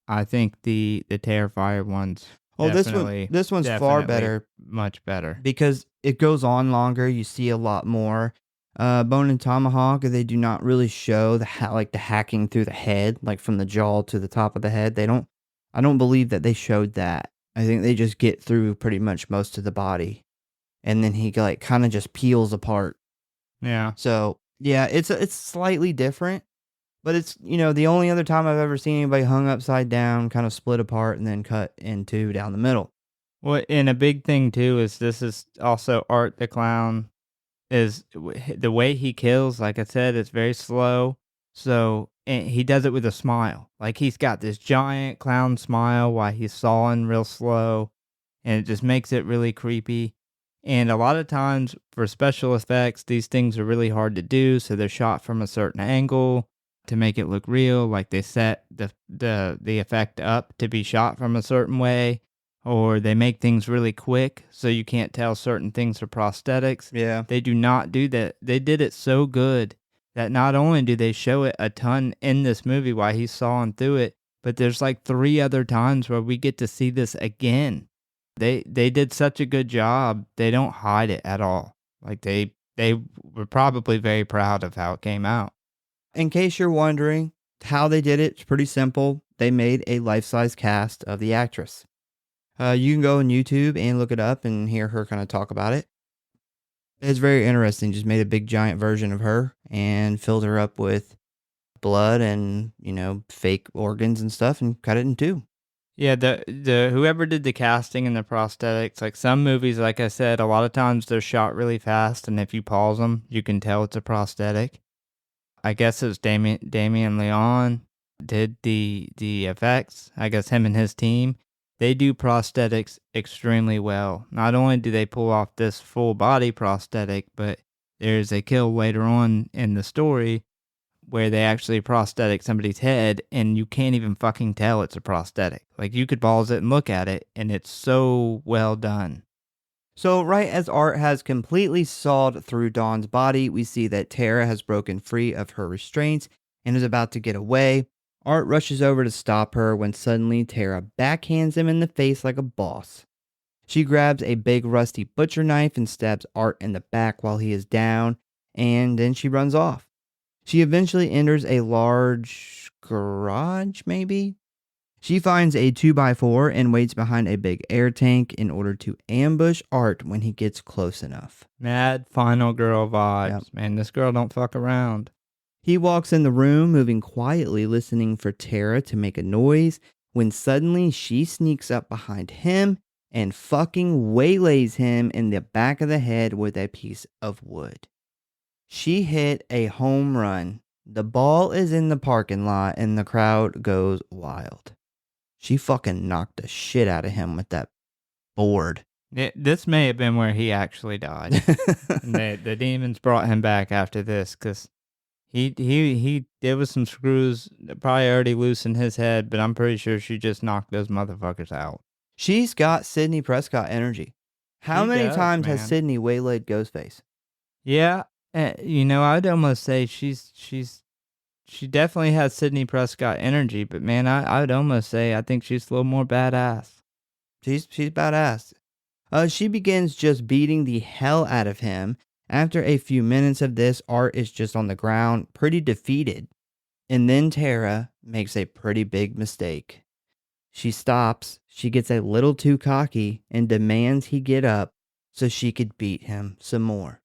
I think the Terrifier one's Oh, definitely this one's far better much better. because it goes on longer. You see a lot more. Bone and Tomahawk, they do not really show the hacking through the head, like from the jaw to the top of the head. I don't believe that they showed that. I think they just get through pretty much most of the body, and then he like kind of just peels apart. Yeah. So yeah, it's slightly different, but it's the only other time I've ever seen anybody hung upside down, kind of split apart, and then cut in two down the middle. Well, and a big thing too is this is also Art the Clown is the way he kills. Like I said, it's very slow. So and he does it with a smile. Like he's got this giant clown smile while he's sawing real slow, and it just makes it really creepy. And a lot of times for special effects, these things are really hard to do. So they're shot from a certain angle to make it look real. Like they set the effect up to be shot from a certain way, or they make things really quick so you can't tell certain things are prosthetics. Yeah. They do not do that. They did it so good that not only do they show it a ton in this movie while he's sawing through it, but there's like 3 other times where we get to see this again. They did such a good job. They don't hide it at all. Like they were probably very proud of how it came out. In case you're wondering how they did it, it's pretty simple. They made a life-size cast of the actress. You can go on YouTube and look it up and hear her kind of talk about it. It's very interesting. Just made a big giant version of her and filled her up with blood and, fake organs and stuff and cut it in two. Yeah, the whoever did the casting and the prosthetics, like some movies, like I said, a lot of times they're shot really fast, and if you pause them, you can tell it's a prosthetic. I guess it was Damien Leone did the effects. I guess him and his team. They do prosthetics extremely well. Not only do they pull off this full body prosthetic, but there's a kill later on in the story where they actually prosthetic somebody's head and you can't even fucking tell it's a prosthetic. Like you could pause it and look at it and it's so well done. So right as Art has completely sawed through Dawn's body, we see that Tara has broken free of her restraints and is about to get away. Art rushes over to stop her when suddenly Tara backhands him in the face like a boss. She grabs a big rusty butcher knife and stabs Art in the back while he is down, and then she runs off. She eventually enters a large garage, maybe? She finds a 2x4 and waits behind a big air tank in order to ambush Art when he gets close enough. Mad final girl vibes. Yep. Man, this girl don't fuck around. He walks in the room, moving quietly, listening for Tara to make a noise, when suddenly she sneaks up behind him and fucking waylays him in the back of the head with a piece of wood. She hit a home run. The ball is in the parking lot and the crowd goes wild. She fucking knocked the shit out of him with that board. This may have been where he actually died. And the demons brought him back after this because there was some screws that probably already loose in his head, but I'm pretty sure she just knocked those motherfuckers out. She's got Sidney Prescott energy. How many times has Sidney waylaid Ghostface? Yeah, I'd almost say she definitely has Sidney Prescott energy, but man, I would almost say I think she's a little more badass. She's badass. She begins just beating the hell out of him. After a few minutes of this, Art is just on the ground, pretty defeated. And then Tara makes a pretty big mistake. She stops, she gets a little too cocky, and demands he get up so she could beat him some more.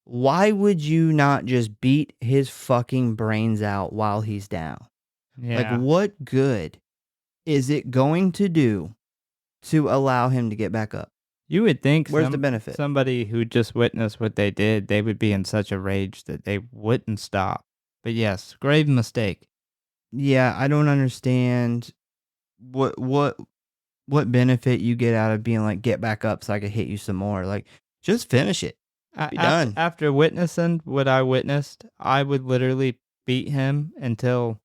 Why would you not just beat his fucking brains out while he's down? Yeah. Like, what good is it going to do to allow him to get back up? You would think Where's the benefit? Somebody who just witnessed what they did, they would be in such a rage that they wouldn't stop. But yes, grave mistake. Yeah, I don't understand what benefit you get out of being like, get back up so I can hit you some more? Like, just finish it. Be done. After witnessing what I witnessed, I would literally beat him until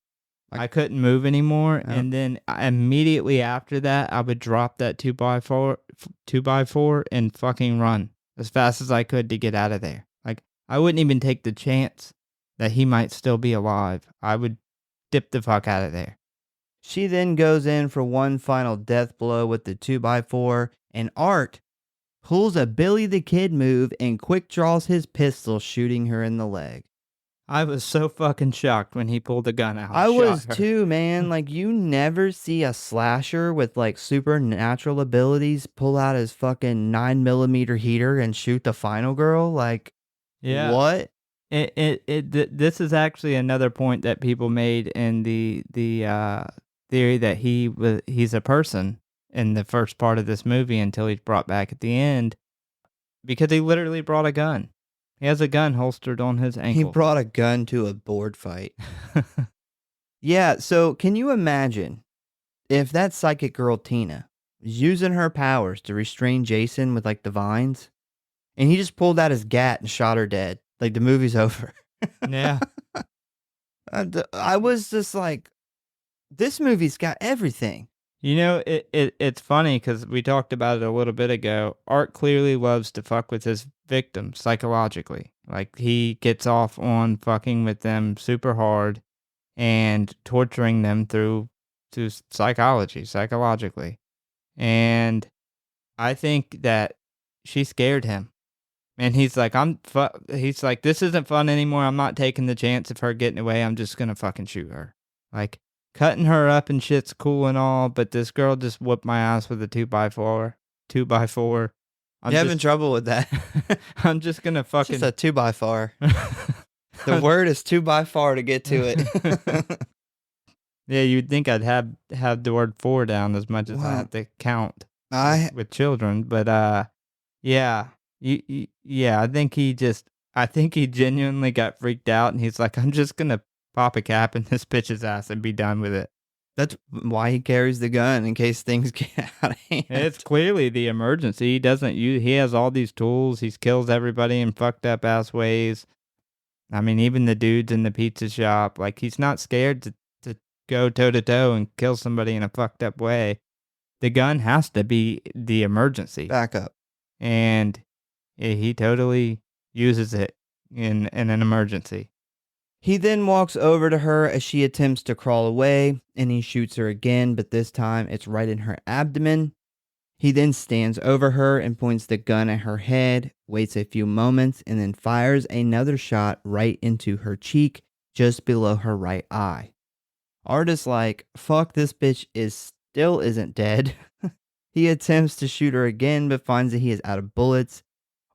I couldn't move anymore, and then immediately after that, I would drop that 2x4 and fucking run as fast as I could to get out of there. Like, I wouldn't even take the chance that he might still be alive. I would dip the fuck out of there. She then goes in for one final death blow with the 2x4, and Art pulls a Billy the Kid move and quick draws his pistol, shooting her in the leg. I was so fucking shocked when he pulled the gun out. I was too, man. Like, you never see a slasher with like supernatural abilities pull out his fucking 9mm heater and shoot the final girl. Like, yeah. What? This is actually another point that people made in the theory that he's a person in the first part of this movie until he's brought back at the end, because he literally brought a gun. He has a gun holstered on his ankle. He brought a gun to a board fight. Yeah, so can you imagine if that psychic girl Tina was using her powers to restrain Jason with like the vines, and he just pulled out his gat and shot her dead? Like, the movie's over. Yeah. I was just like, this movie's got everything. You know, it's funny because we talked about it a little bit ago. Art clearly loves to fuck with his victims psychologically. Like, he gets off on fucking with them super hard and torturing them through psychologically. And I think that she scared him. And he's like, he's like, this isn't fun anymore. I'm not taking the chance of her getting away. I'm just going to fucking shoot her. Like, cutting her up and shit's cool and all, but this girl just whooped my ass with a 2x4. You're having trouble with that. I'm just going to fucking... It's just a 2x4. The word is 2x4 to get to it. Yeah, you'd think I'd have the word 4 down as much as I have to count with children. But, yeah. Yeah, I think he genuinely got freaked out, and he's like, I'm just going to pop a cap in this bitch's ass and be done with it. That's why he carries the gun, in case things get out of hand. It's clearly the emergency. He has all these tools. He kills everybody in fucked up ass ways. I mean, even the dudes in the pizza shop, like, he's not scared to go toe to toe and kill somebody in a fucked up way. The gun has to be the emergency. Backup. And he totally uses it in an emergency. He then walks over to her as she attempts to crawl away, and he shoots her again, but this time it's right in her abdomen. He then stands over her and points the gun at her head, waits a few moments, and then fires another shot right into her cheek, just below her right eye. Art is like, fuck, this bitch still isn't dead. He attempts to shoot her again, but finds that he is out of bullets.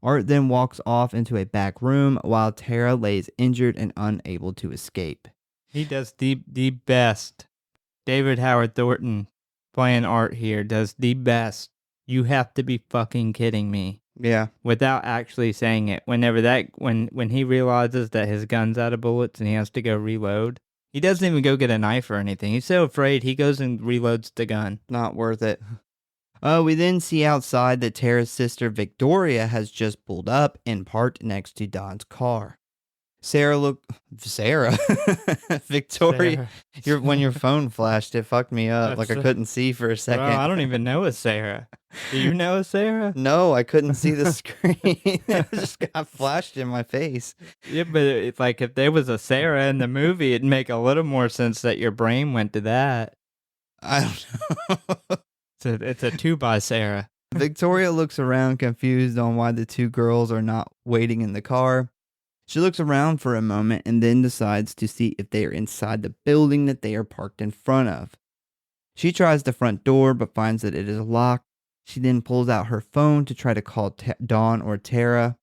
Art then walks off into a back room while Tara lays injured and unable to escape. He does the best. David Howard Thornton playing Art here does the best. You have to be fucking kidding me. Yeah. Without actually saying it. When he realizes that his gun's out of bullets and he has to go reload, he doesn't even go get a knife or anything. He's so afraid he goes and reloads the gun. Not worth it. We then see outside that Tara's sister Victoria has just pulled up and parked next to Don's car. Victoria. When your phone flashed, it fucked me up. I couldn't see for a second. Bro, I don't even know a Sarah. Do you know a Sarah? No, I couldn't see the screen. It just got flashed in my face. Yeah, but it's like if there was a Sarah in the movie, it'd make a little more sense that your brain went to that. I don't know. It's a 2x Sarah. Victoria looks around confused on why the two girls are not waiting in the car. She looks around for a moment and then decides to see if they are inside the building that they are parked in front of. She tries the front door but finds that it is locked. She then pulls out her phone to try to call Dawn or Tara.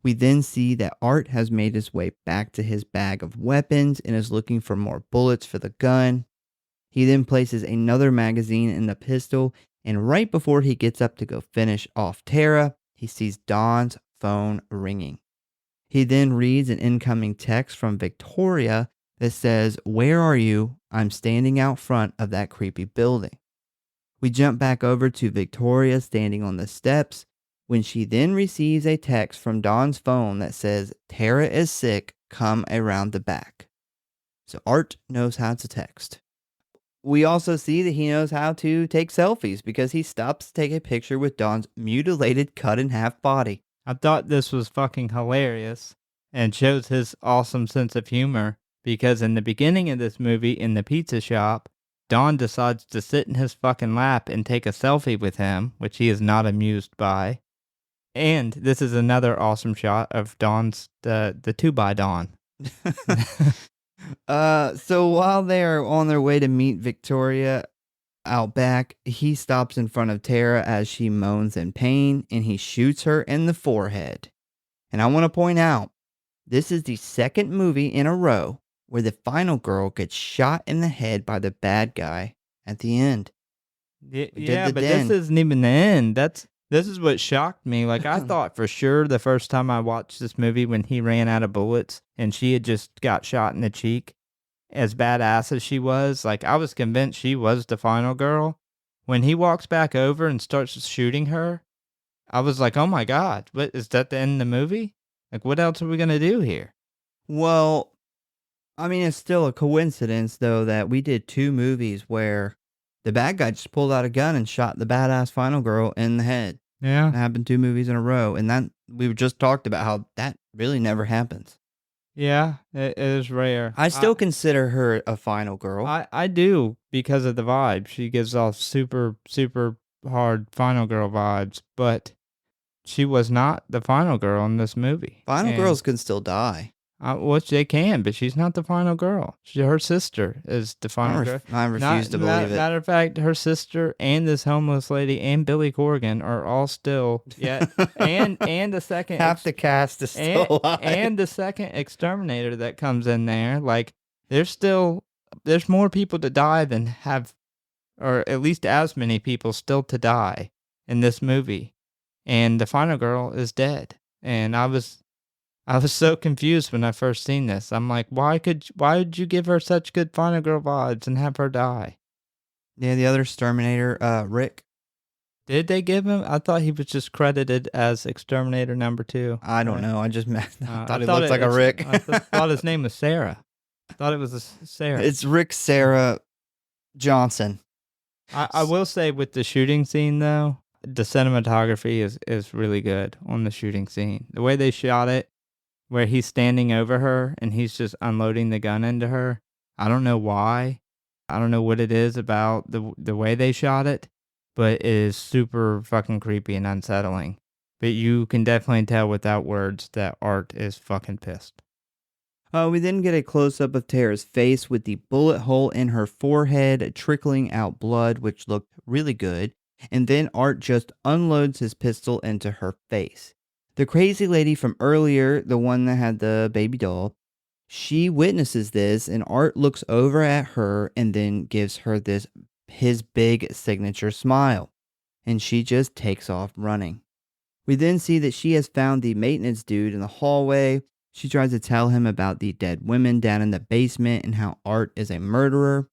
We then see that Art has made his way back to his bag of weapons and is looking for more bullets for the gun. He then places another magazine in the pistol, and right before he gets up to go finish off Tara, he sees Dawn's phone ringing. He then reads an incoming text from Victoria that says, "Where are you? I'm standing out front of that creepy building." We jump back over to Victoria standing on the steps when she then receives a text from Dawn's phone that says, Tara is sick, come around the back. So Art knows how to text. We also see that he knows how to take selfies because he stops to take a picture with Dawn's mutilated, cut in half body. I thought this was fucking hilarious and shows his awesome sense of humor because in the beginning of this movie in the pizza shop, Dawn decides to sit in his fucking lap and take a selfie with him, which he is not amused by. And this is another awesome shot of Dawn's, the 2 by Dawn. So while they are on their way to meet Victoria out back, he stops in front of Tara as she moans in pain and he shoots her in the forehead. And I want to point out, this is the second movie in a row where the final girl gets shot in the head by the bad guy at the end. Yeah, but this isn't even the end. This is what shocked me. Like, I thought for sure the first time I watched this movie when he ran out of bullets and she had just got shot in the cheek, as badass as she was, like, I was convinced she was the final girl. When he walks back over and starts shooting her, I was like, oh my God, what, is that the end of the movie? Like, what else are we going to do here? Well, I mean, it's still a coincidence, though, that we did 2 movies where the bad guy just pulled out a gun and shot the badass final girl in the head. Yeah. It happened 2 movies in a row, and that we just talked about how that really never happens. Yeah, it is rare. I still consider her a final girl. I do because of the vibe. She gives off super, super hard final girl vibes, but she was not the final girl in this movie. Final girls can still die. Which they can, but she's not the final girl. Her sister is the final girl. I refuse to believe it. Matter of fact, her sister and this homeless lady and Billy Corgan are all still, and the second half the cast is still alive. And the second exterminator that comes in there, like there's more people to die than have, or at least as many people still to die in this movie, and the final girl is dead, and I was so confused when I first seen this. I'm like, why would you give her such good final girl vibes and have her die? Yeah, the other exterminator, Rick. Did they give him? I thought he was just credited as exterminator number 2. I don't know. I just thought he looked like a Rick. I thought his name was Sarah. I thought it was a Sarah. It's Rick Sarah Johnson. I will say with the shooting scene though, the cinematography is really good on the shooting scene. The way they shot it, where he's standing over her and he's just unloading the gun into her. I don't know why. I don't know what it is about the way they shot it, but it is super fucking creepy and unsettling. But you can definitely tell without words that Art is fucking pissed. We then get a close-up of Tara's face with the bullet hole in her forehead trickling out blood, which looked really good. And then Art just unloads his pistol into her face. The crazy lady from earlier, the one that had the baby doll, she witnesses this and Art looks over at her and then gives her his big signature smile. And she just takes off running. We then see that she has found the maintenance dude in the hallway. She tries to tell him about the dead women down in the basement and how Art is a murderer.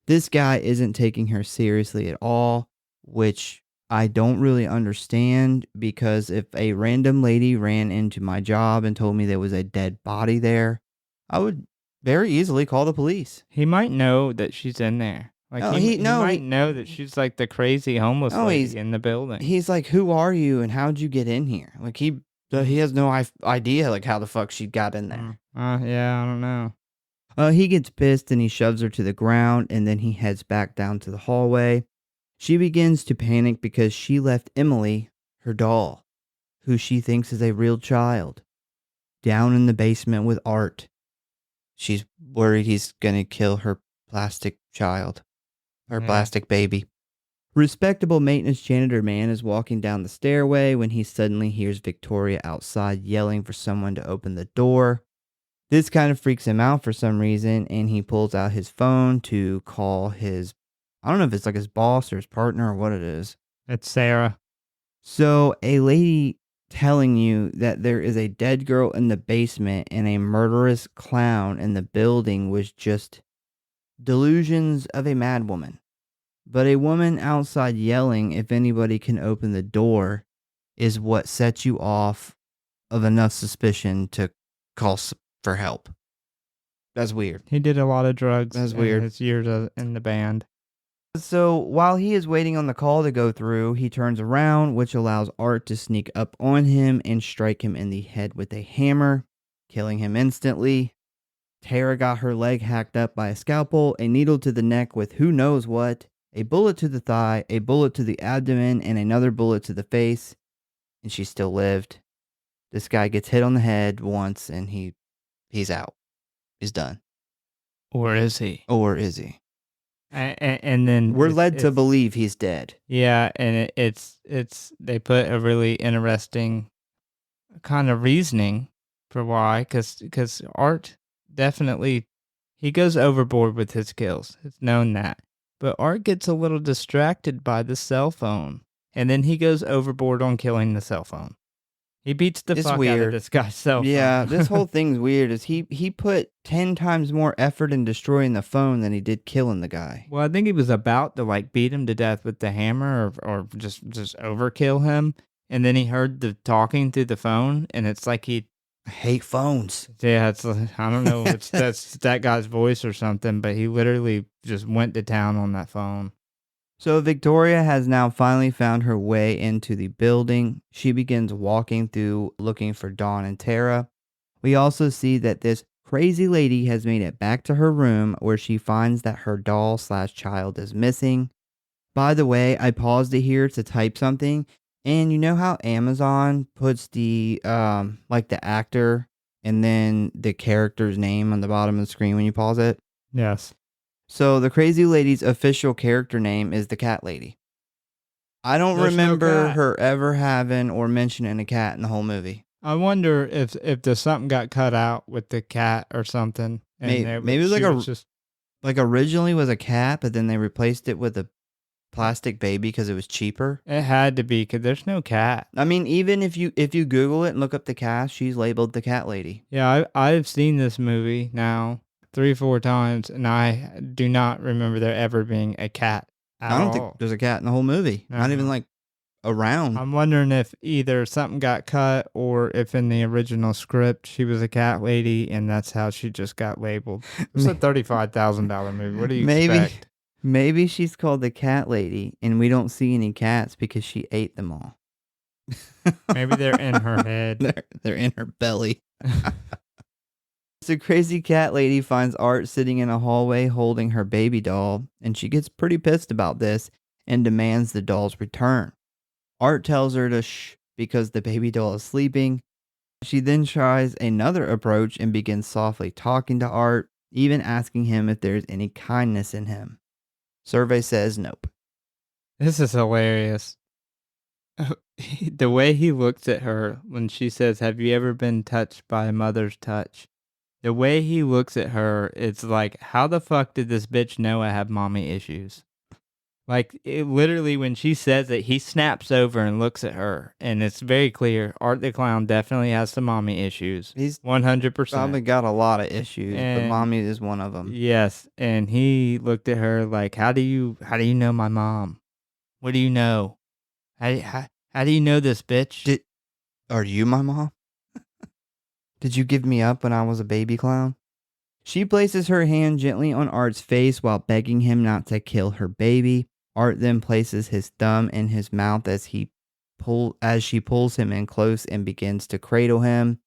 This guy isn't taking her seriously at all, which I don't really understand, because if a random lady ran into my job and told me there was a dead body there, I would very easily call the police. He might know that she's in there. Like he might know that she's like the crazy homeless lady in the building. He's like, who are you and how'd you get in here? Like he has no idea like how the fuck she got in there. Yeah, I don't know. He gets pissed and he shoves her to the ground and then he heads back down to the hallway. She begins to panic because she left Emily, her doll, who she thinks is a real child, down in the basement with Art. She's worried he's going to kill her plastic child, her plastic baby. Respectable maintenance janitor man is walking down the stairway when he suddenly hears Victoria outside yelling for someone to open the door. This kind of freaks him out for some reason, and he pulls out his phone to call his, I don't know if it's like his boss or his partner or what it is. It's Sarah. So a lady telling you that there is a dead girl in the basement and a murderous clown in the building was just delusions of a madwoman. but a woman outside yelling if anybody can open the door is what sets you off of enough suspicion to call for help. That's weird. He did a lot of drugs That's in weird. his years in the band. So while he is waiting on the call to go through, he turns around, which allows Art to sneak up on him and strike him in the head with a hammer, killing him instantly. Tara got her leg hacked up by a scalpel, a needle to the neck with who knows what, a bullet to the thigh, a bullet to the abdomen, and another bullet to the face, and she still lived. This guy gets hit on the head once and he's out. He's done. Or is he? Or is he? And then we're led to believe he's dead. Yeah, and it's they put a really interesting kind of reasoning for why, because Art definitely, he goes overboard with his kills. It's known that. But Art gets a little distracted by the cell phone, and then he goes overboard on killing the cell phone. He beats the fuck out of this guy's cell phone. Yeah, this whole thing's weird. Is he put 10 times more effort in destroying the phone than he did killing the guy. Well, I think he was about to like beat him to death with the hammer or just overkill him. And then he heard the talking through the phone, and it's like I hate phones. Yeah, it's I don't know, that's that guy's voice or something, but he literally just went to town on that phone. So Victoria has now finally found her way into the building. She begins walking through looking for Dawn and Tara. We also see that this crazy lady has made it back to her room where she finds that her doll/child is missing. By the way, I paused it here to type something. And you know how Amazon puts the like the actor and then the character's name on the bottom of the screen when you pause it? Yes. So the crazy lady's official character name is the cat lady. I don't remember her ever having or mentioning a cat in the whole movie. I wonder if there's something got cut out with the cat or something. Maybe it was like originally was a cat, but then they replaced it with a plastic baby because it was cheaper. It had to be because there's no cat. I mean, even if you Google it and look up the cast, she's labeled the cat lady. Yeah, I've seen this movie now 3-4 times, and I do not remember there ever being a cat at all. I don't think there's a cat in the whole movie. Not even like around. I'm wondering if either something got cut or if in the original script she was a cat lady and that's how she just got labeled. It's a $35,000 movie. What do you expect? Maybe she's called the cat lady and we don't see any cats because she ate them all. Maybe they're in her head. They're in her belly. So crazy cat lady finds Art sitting in a hallway holding her baby doll, and she gets pretty pissed about this and demands the doll's return. Art tells her to shh because the baby doll is sleeping. She then tries another approach and begins softly talking to Art, even asking him if there's any kindness in him. Survey says nope. This is hilarious. The way he looks at her when she says, "Have you ever been touched by a mother's touch?" The way he looks at her, it's like, how the fuck did this bitch know I have mommy issues? Like, literally, when she says it, he snaps over and looks at her, and it's very clear, Art the Clown definitely has some mommy issues. He's 100%. Probably got a lot of issues, but mommy is one of them. Yes, and he looked at her like, how do you know my mom? What do you know? How do you know this, bitch? Are you my mom? Did you give me up when I was a baby clown? She places her hand gently on Art's face while begging him not to kill her baby. Art then places his thumb in his mouth as she pulls him in close and begins to cradle him.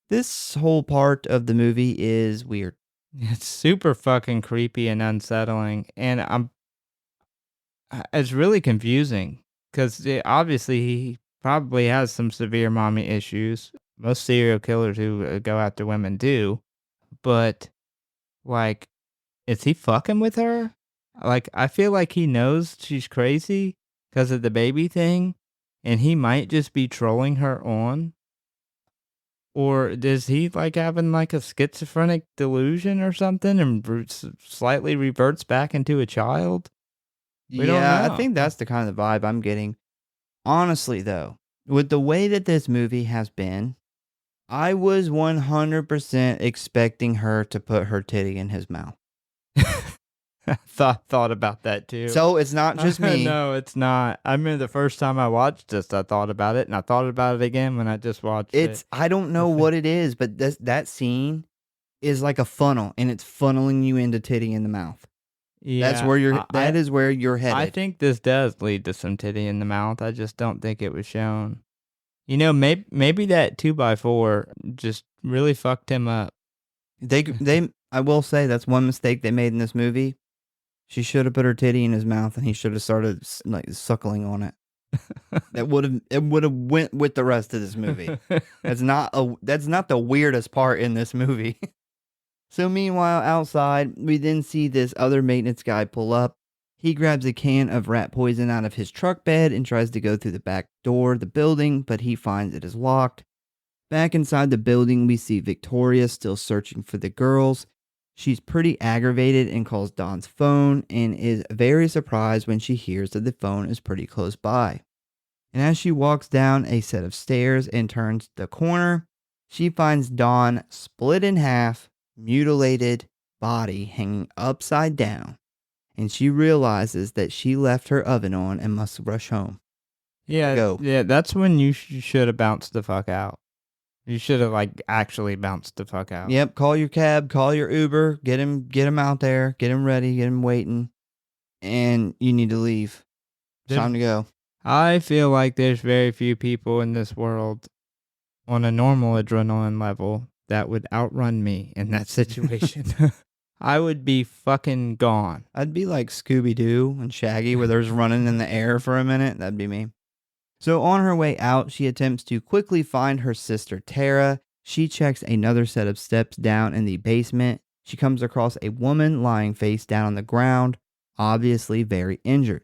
This whole part of the movie is weird. It's super fucking creepy and unsettling, and it's really confusing because obviously he probably has some severe mommy issues. Most serial killers who go after women do, but like, is he fucking with her? Like, I feel like he knows she's crazy because of the baby thing, and he might just be trolling her on. Or does he like having like a schizophrenic delusion or something and slightly reverts back into a child? We don't know. I think that's the kind of vibe I'm getting. Honestly, though, with the way that this movie has been, I was 100% expecting her to put her titty in his mouth. thought about that too. So it's not just me. No, it's not. I remember the first time I watched this, I thought about it, and I thought about it again when I just watched it. I don't know what it is, but that scene is like a funnel, and it's funneling you into titty in the mouth. Yeah, That is where you're I headed. think this does lead to some titty in the mouth. I just don't think it was shown. You know, maybe that 2x4 just really fucked him up. I will say that's one mistake they made in this movie. She should have put her titty in his mouth, and he should have started like suckling on it. It would have went with the rest of this movie. That's not the weirdest part in this movie. So meanwhile, outside, we then see this other maintenance guy pull up. He grabs a can of rat poison out of his truck bed and tries to go through the back door of the building, but he finds it is locked. Back inside the building, we see Victoria still searching for the girls. She's pretty aggravated and calls Don's phone and is very surprised when she hears that the phone is pretty close by. And as she walks down a set of stairs and turns the corner, she finds Don split in half, mutilated body hanging upside down, and she realizes that she left her oven on and must rush home. Yeah, that's when you should have bounced the fuck out. You should have actually bounced the fuck out. Yep, call your cab, call your Uber, get him out there, get him ready, get him waiting, and you need to leave. It's time to go. I feel like there's very few people in this world on a normal adrenaline level that would outrun me in that situation. I would be fucking gone. I'd be like Scooby-Doo and Shaggy where there's running in the air for a minute. That'd be me. So on her way out, she attempts to quickly find her sister Tara. She checks another set of steps down in the basement. She comes across a woman lying face down on the ground, obviously very injured.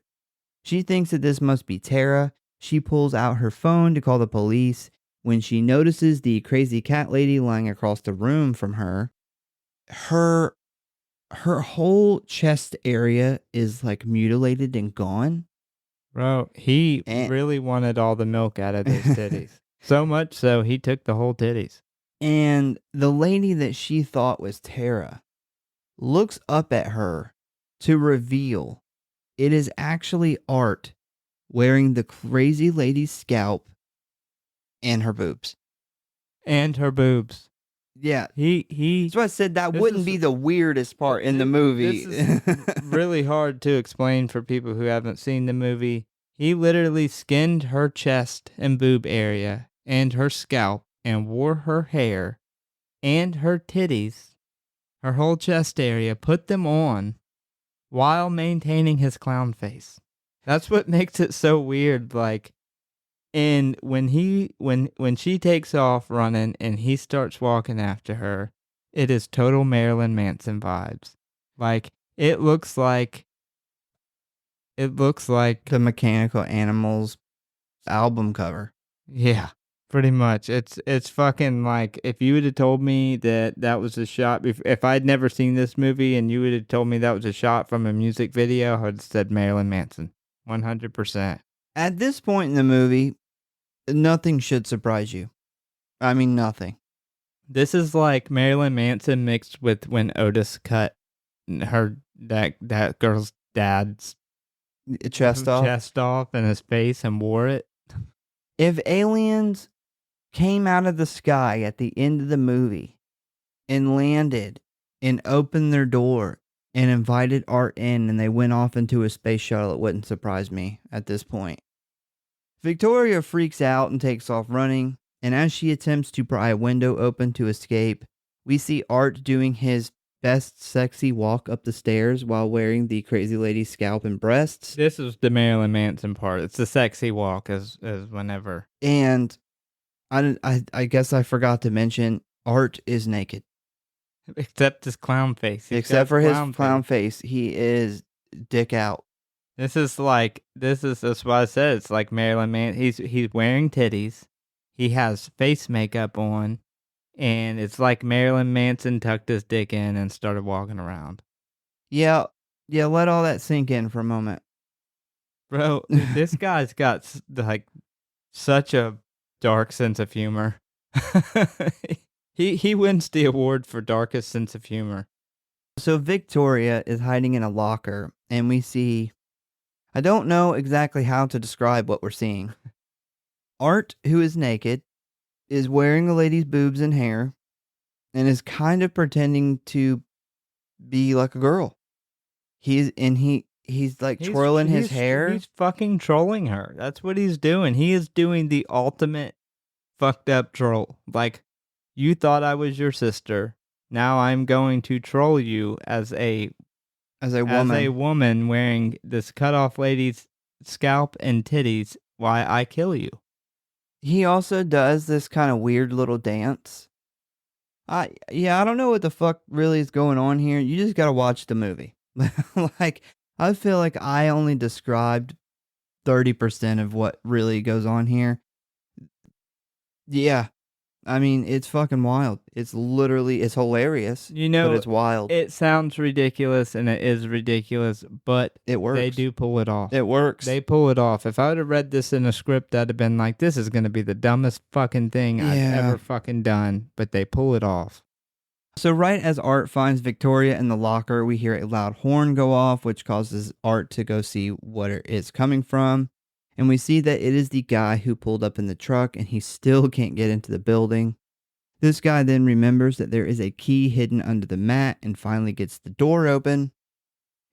She thinks that this must be Tara. She pulls out her phone to call the police. When she notices the crazy cat lady lying across the room from her, her whole chest area is like mutilated and gone. Bro, he really wanted all the milk out of those titties. So much so, he took the whole titties. And the lady that she thought was Tara looks up at her to reveal it is actually Art wearing the crazy lady's scalp and her boobs. And her boobs. Yeah. He That's why I said that wouldn't be the weirdest part in the movie. This is really hard to explain for people who haven't seen the movie. He literally skinned her chest and boob area and her scalp and wore her hair and her titties, her whole chest area, put them on while maintaining his clown face. That's what makes it so weird. And when she takes off running and he starts walking after her, it is total Marilyn Manson vibes. It looks like the Mechanical Animals album cover. Yeah, pretty much. It's fucking like if you would have told me that was a shot, if I'd never seen this movie and you would have told me that was a shot from a music video, I would have said Marilyn Manson, 100%. At this point in the movie, nothing should surprise you. I mean, nothing. This is like Marilyn Manson mixed with when Otis cut that girl's dad's chest off and his face and wore it. If aliens came out of the sky at the end of the movie and landed and opened their door and invited Art in and they went off into a space shuttle, it wouldn't surprise me at this point. Victoria freaks out and takes off running, and as she attempts to pry a window open to escape, we see Art doing his best sexy walk up the stairs while wearing the crazy lady's scalp and breasts. This is the Marilyn Manson part. It's the sexy walk as whenever. And I guess I forgot to mention, Art is naked. Except his clown face. Except for his clown face. He is dick out. That's what I said. It's like Marilyn Manson. He's wearing titties. He has face makeup on. And it's like Marilyn Manson tucked his dick in and started walking around. Yeah, let all that sink in for a moment. Bro, this guy's got such a dark sense of humor. He wins the award for darkest sense of humor. So Victoria is hiding in a locker, and we see. I don't know exactly how to describe what we're seeing. Art, who is naked, is wearing a lady's boobs and hair, and is kind of pretending to be like a girl. He's like twirling his hair. He's fucking trolling her. That's what he's doing. He is doing the ultimate fucked up troll. Like, you thought I was your sister. Now I'm going to troll you as a woman wearing this cut off lady's scalp and titties while I kill you. He also does this kind of weird little dance. I don't know what the fuck really is going on here. You just gotta watch the movie. Like, I feel like I only described 30% of what really goes on here. Yeah, I mean, it's fucking wild. It's hilarious, You know, but it's wild. it sounds ridiculous and it is ridiculous, but It works. they do pull it off. It works. They pull it off. If I would have read this in a script, I'd have been like, this is going to be the dumbest fucking thing I've ever fucking done, but they pull it off. So right as Art finds Victoria in the locker, we hear a loud horn go off, which causes Art to go see what it is coming from. And we see that it is the guy who pulled up in the truck, and he still can't get into the building. This guy then remembers that there is a key hidden under the mat and finally gets the door open.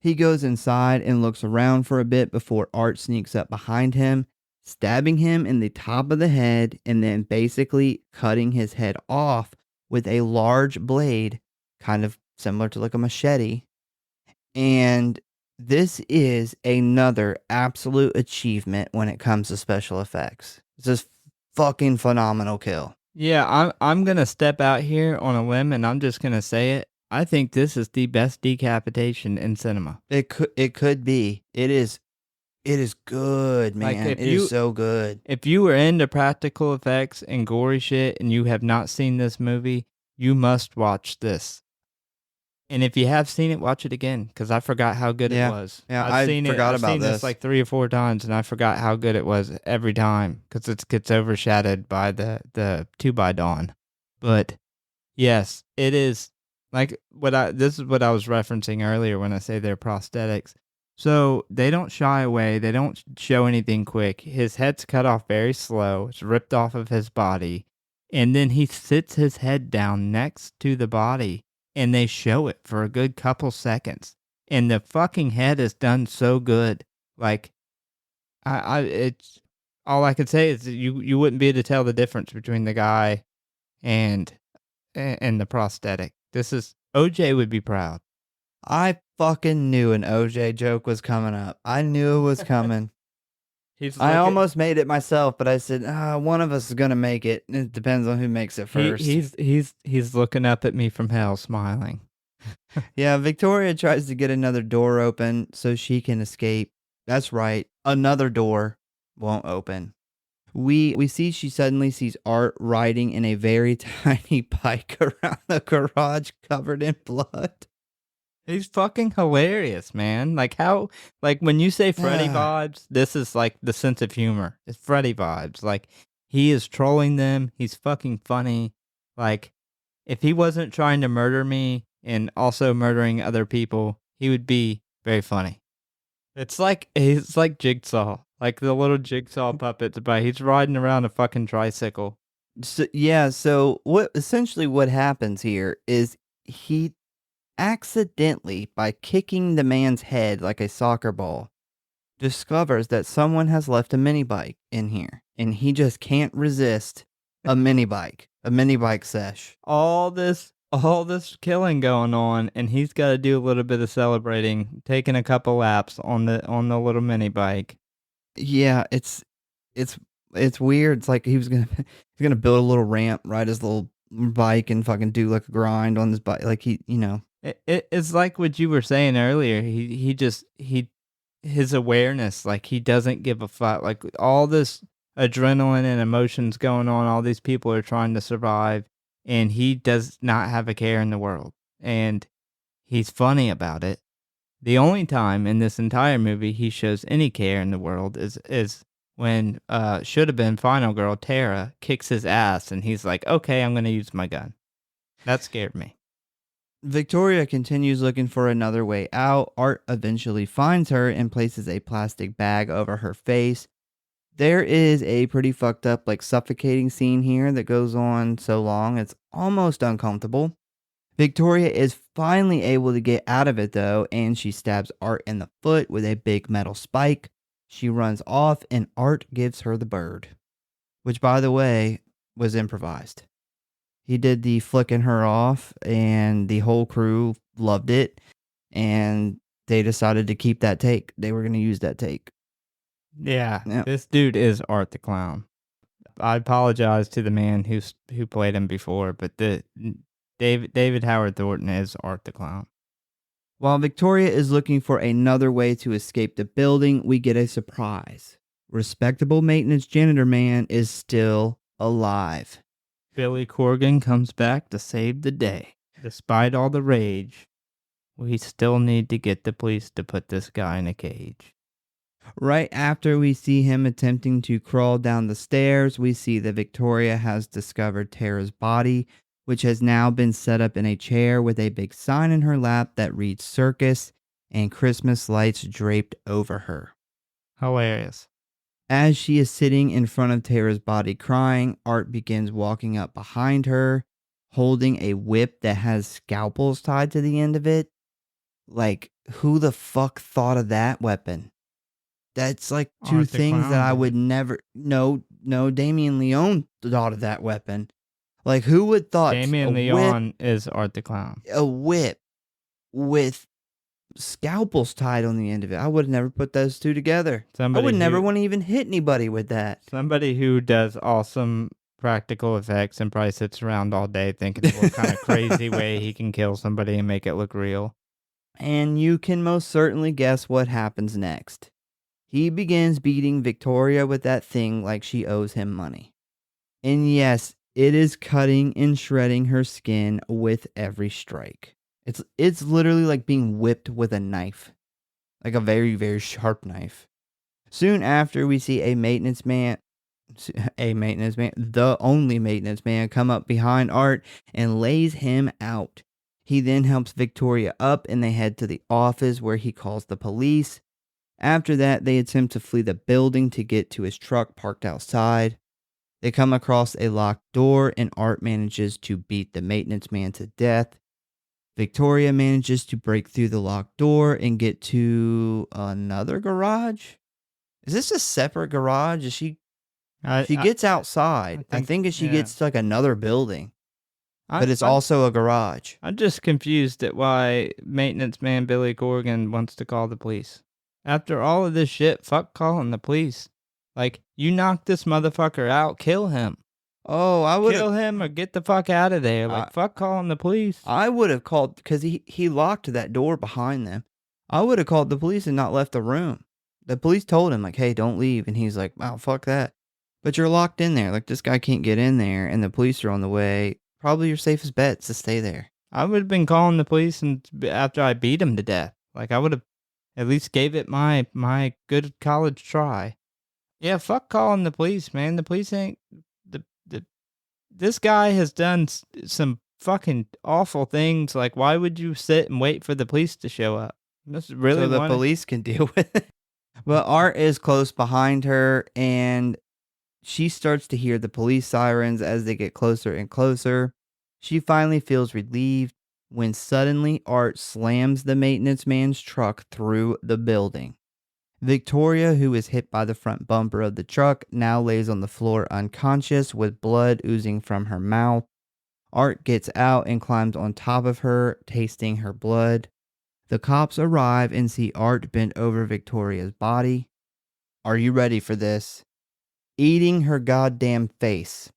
He goes inside and looks around for a bit before Art sneaks up behind him, stabbing him in the top of the head and then basically cutting his head off with a large blade, kind of similar to like a machete. And this is another absolute achievement when it comes to special effects. It's just fucking phenomenal kill. Yeah, I'm going to step out here on a limb and I'm just going to say it. I think this is the best decapitation in cinema. It could be. It is good, man. Like, it is so good. If you were into practical effects and gory shit and you have not seen this movie, you must watch this. And if you have seen it, watch it again, because I forgot how good it was. Yeah, I've seen this like 3 or 4 times, and I forgot how good it was every time, because it gets overshadowed by the 2 by Dawn. But yes, it is like this is what I was referencing earlier when I say they're prosthetics. So they don't shy away. They don't show anything quick. His head's cut off very slow. It's ripped off of his body. And then he sits his head down next to the body and they show it for a good couple seconds. And the fucking head is done so good. Like, it's all I could say is you wouldn't be able to tell the difference between the guy and the prosthetic. This is, OJ would be proud. I fucking knew an OJ joke was coming up. I knew it was coming. I almost made it myself, but I said, one of us is going to make it. It depends on who makes it first. He's looking up at me from hell, smiling. Yeah, Victoria tries to get another door open so she can escape. That's right. Another door won't open. We see she suddenly sees Art riding in a very tiny bike around the garage covered in blood. He's fucking hilarious, man. Like when you say Freddy vibes, this is like the sense of humor. It's Freddy vibes. Like, he is trolling them. He's fucking funny. Like, if he wasn't trying to murder me and also murdering other people, he would be very funny. It's like Jigsaw. Like the little Jigsaw puppets, but he's riding around a fucking tricycle. So what happens here is he accidentally, by kicking the man's head like a soccer ball, discovers that someone has left a mini bike in here, and he just can't resist a mini bike sesh. All this killing going on, and he's got to do a little bit of celebrating, taking a couple laps on the little mini bike. Yeah, it's weird. It's like he's gonna build a little ramp, ride his little bike, and fucking do like a grind on this bike, like It's like what you were saying earlier. His awareness, like, he doesn't give a fuck. Like, all this adrenaline and emotions going on, all these people are trying to survive, and he does not have a care in the world. And he's funny about it. The only time in this entire movie he shows any care in the world is when should have been final girl Tara kicks his ass, and he's like, okay, I'm going to use my gun. That scared me. Victoria continues looking for another way out. Art eventually finds her and places a plastic bag over her face. There is a pretty fucked up, like suffocating scene here that goes on so long it's almost uncomfortable. Victoria is finally able to get out of it though, and she stabs Art in the foot with a big metal spike. She runs off, and Art gives her the bird, which, by the way, was improvised. He did the flicking her off, and the whole crew loved it, and they decided to keep that take. They were going to use that take. Yeah, Yeah. this dude is Art the Clown. I apologize to the man who played him before, but David Howard Thornton is Art the Clown. While Victoria is looking for another way to escape the building, we get a surprise. Respectable maintenance janitor man is still alive. Billy Corgan comes back to save the day. Despite all the rage, we still need to get the police to put this guy in a cage. Right after we see him attempting to crawl down the stairs, we see that Victoria has discovered Tara's body, which has now been set up in a chair with a big sign in her lap that reads circus and Christmas lights draped over her. Hilarious. As she is sitting in front of Tara's body crying, Art begins walking up behind her, holding a whip that has scalpels tied to the end of it. Like, who the fuck thought of that weapon? That's like two Art the things that Clown I did. would never. No, Damien Leone thought of that weapon. Like, who would thought Damien Leone is Art the Clown. a whip with scalpels tied on the end of it? I would have never put those two together. I would never want to even hit anybody with that. Somebody who does awesome practical effects and probably sits around all day thinking what kind of crazy way he can kill somebody and make it look real. And you can most certainly guess what happens next. He begins beating Victoria with that thing like she owes him money. And yes, it is cutting and shredding her skin with every strike. It's literally like being whipped with a knife. Like a very, very sharp knife. Soon after, we see the only maintenance man, come up behind Art and lays him out. He then helps Victoria up and they head to the office where he calls the police. After that, they attempt to flee the building to get to his truck parked outside. They come across a locked door and Art manages to beat the maintenance man to death. Victoria manages to break through the locked door and get to another garage. Is this a separate garage? She gets outside. I think she gets to like another building. But it's also a garage. I'm just confused at why maintenance man Billy Corgan wants to call the police. After all of this shit, fuck calling the police. Like, you knock this motherfucker out, kill him. Oh, I would kill him or get the fuck out of there. Like, fuck calling the police. I would have called, because he locked that door behind them. I would have called the police and not left the room. The police told him, like, hey, don't leave. And he's like, wow, fuck that. But you're locked in there. Like, this guy can't get in there, and the police are on the way. Probably your safest bet is to stay there. I would have been calling the police and after I beat him to death. Like, I would have at least gave it my good college try. Yeah, fuck calling the police, man. The police ain't... This guy has done some fucking awful things. Like, why would you sit and wait for the police to show up? This really so the police can deal with it. Well, Art is close behind her, and she starts to hear the police sirens as they get closer and closer. She finally feels relieved when suddenly Art slams the maintenance man's truck through the building. Victoria, who is hit by the front bumper of the truck, now lays on the floor unconscious with blood oozing from her mouth. Art gets out and climbs on top of her, tasting her blood. The cops arrive and see Art bent over Victoria's body. Are you ready for this? Eating her goddamn face.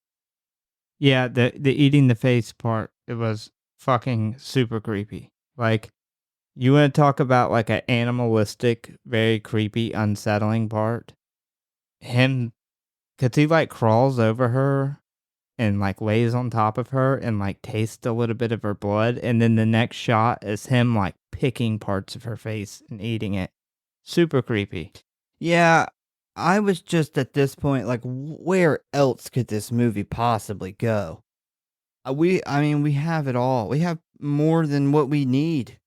Yeah, the eating the face part, it was fucking super creepy. Like, you want to talk about like an animalistic, very creepy, unsettling part? Him, because he like crawls over her and like lays on top of her and like tastes a little bit of her blood. And then the next shot is him like picking parts of her face and eating it. Super creepy. Yeah, I was just at this point like, where else could this movie possibly go? We have it all. We have more than what we need.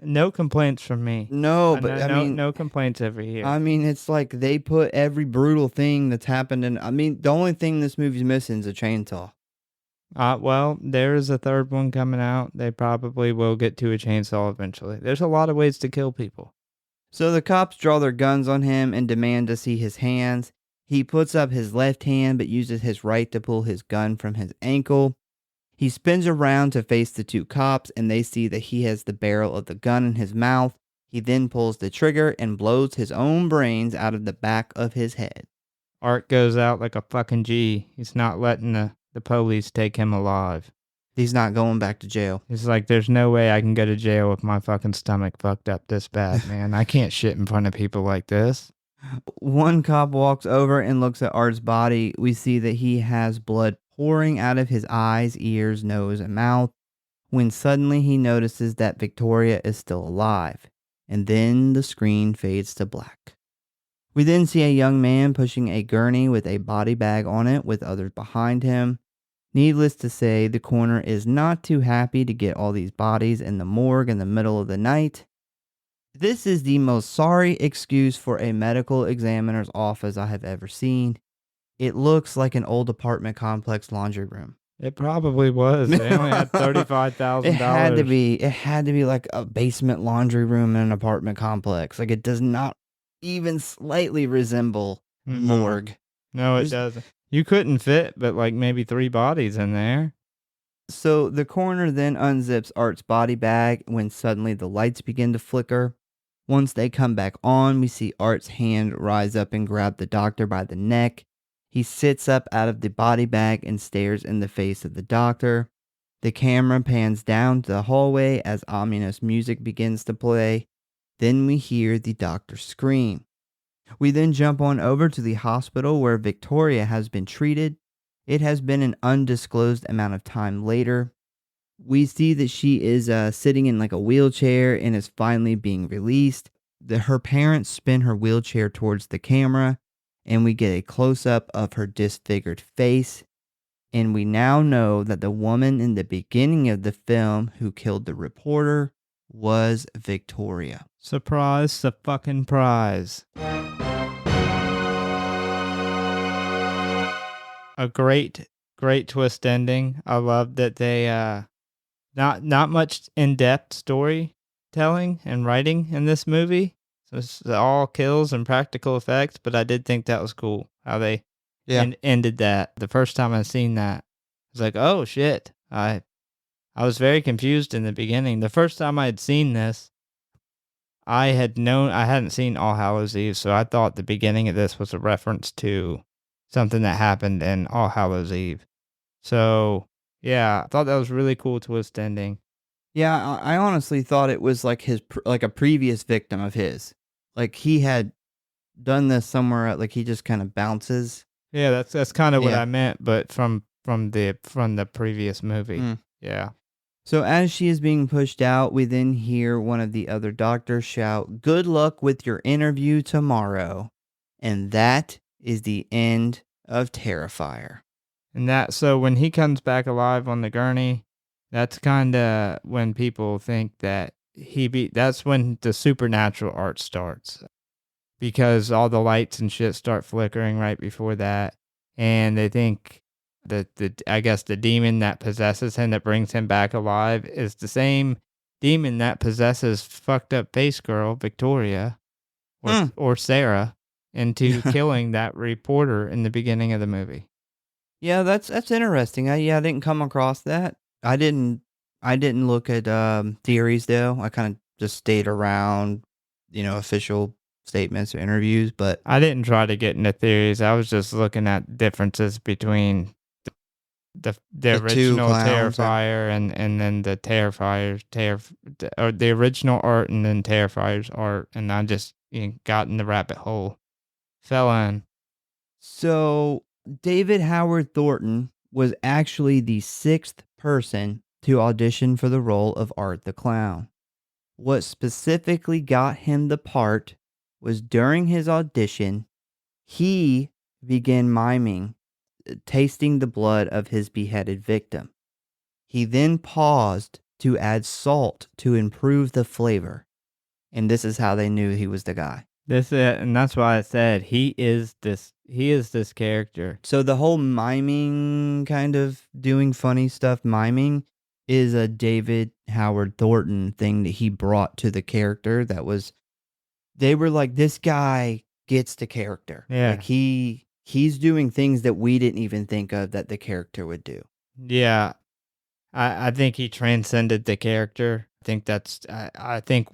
No complaints from me. No, but I mean, No complaints over here. it's like they put every brutal thing that's happened in. I mean, the only thing this movie's missing is a chainsaw. Well, there is a third one coming out. They probably will get to a chainsaw eventually. There's a lot of ways to kill people. So the cops draw their guns on him and demand to see his hands. He puts up his left hand but uses his right to pull his gun from his ankle. He spins around to face the two cops and they see that he has the barrel of the gun in his mouth. He then pulls the trigger and blows his own brains out of the back of his head. Art goes out like a fucking G. He's not letting the police take him alive. He's not going back to jail. He's like, there's no way I can go to jail with my fucking stomach fucked up this bad, man. I can't shit in front of people like this. One cop walks over and looks at Art's body. We see that he has blood pouring out of his eyes, ears, nose, and mouth, when suddenly he notices that Victoria is still alive. And then the screen fades to black. We then see a young man pushing a gurney with a body bag on it with others behind him. Needless to say, the coroner is not too happy to get all these bodies in the morgue in the middle of the night. This is the most sorry excuse for a medical examiner's office I have ever seen. It looks like an old apartment complex laundry room. It probably was. They only had $35,000. It had to be. It had to be like a basement laundry room in an apartment complex. Like, it does not even slightly resemble morgue. No, it doesn't. You couldn't fit but like maybe 3 bodies in there. So the coroner then unzips Art's body bag when suddenly the lights begin to flicker. Once they come back on, we see Art's hand rise up and grab the doctor by the neck. He sits up out of the body bag and stares in the face of the doctor. The camera pans down to the hallway as ominous music begins to play. Then we hear the doctor scream. We then jump on over to the hospital where Victoria has been treated. It has been an undisclosed amount of time later. We see that she is sitting in like a wheelchair and is finally being released. Her parents spin her wheelchair towards the camera and we get a close-up of her disfigured face. And we now know that the woman in the beginning of the film who killed the reporter was Victoria. Surprise, the fucking prize. A great twist ending. I love that they not much in-depth storytelling and writing in this movie. So it's all kills and practical effects, but I did think that was cool how they ended that. The first time I seen that, I was like, oh shit. I was very confused in the beginning. The first time I had seen this, I hadn't seen All Hallows Eve, so I thought the beginning of this was a reference to something that happened in All Hallows Eve. So, yeah, I thought that was really cool twist ending. Yeah, I honestly thought it was like a previous victim of his. Like he had done this somewhere, like he just kind of bounces. Yeah, that's kind of what I meant, but from the previous movie. Yeah. So as she is being pushed out, we then hear one of the other doctors shout, "Good luck with your interview tomorrow." And that is the end of Terrifier. And so when he comes back alive on the gurney, that's kind of when people think that that's when the supernatural art starts. Because all the lights and shit start flickering right before that. And they think that I guess the demon that possesses him, that brings him back alive, is the same demon that possesses fucked up face girl Victoria or Sarah into killing that reporter in the beginning of the movie. Yeah, that's interesting. I didn't come across that. I didn't look at theories though. I kind of just stayed around, official statements or interviews. But I didn't try to get into theories. I was just looking at differences between the original Terrifier and then the Terrifier's or the original art and then Terrifier's art, and I just got in the rabbit hole, fell in. So David Howard Thornton was actually the 6th person to audition for the role of Art the Clown. What specifically got him the part was during his audition, he began miming, tasting the blood of his beheaded victim. He then paused to add salt to improve the flavor. And this is how they knew he was the guy. And that's why I said he is this character. So the whole miming, kind of doing funny stuff, miming, is a David Howard Thornton thing that he brought to the character. They were like, this guy gets the character. Yeah. Like he's doing things that we didn't even think of that the character would do. Yeah. I think he transcended the character. I think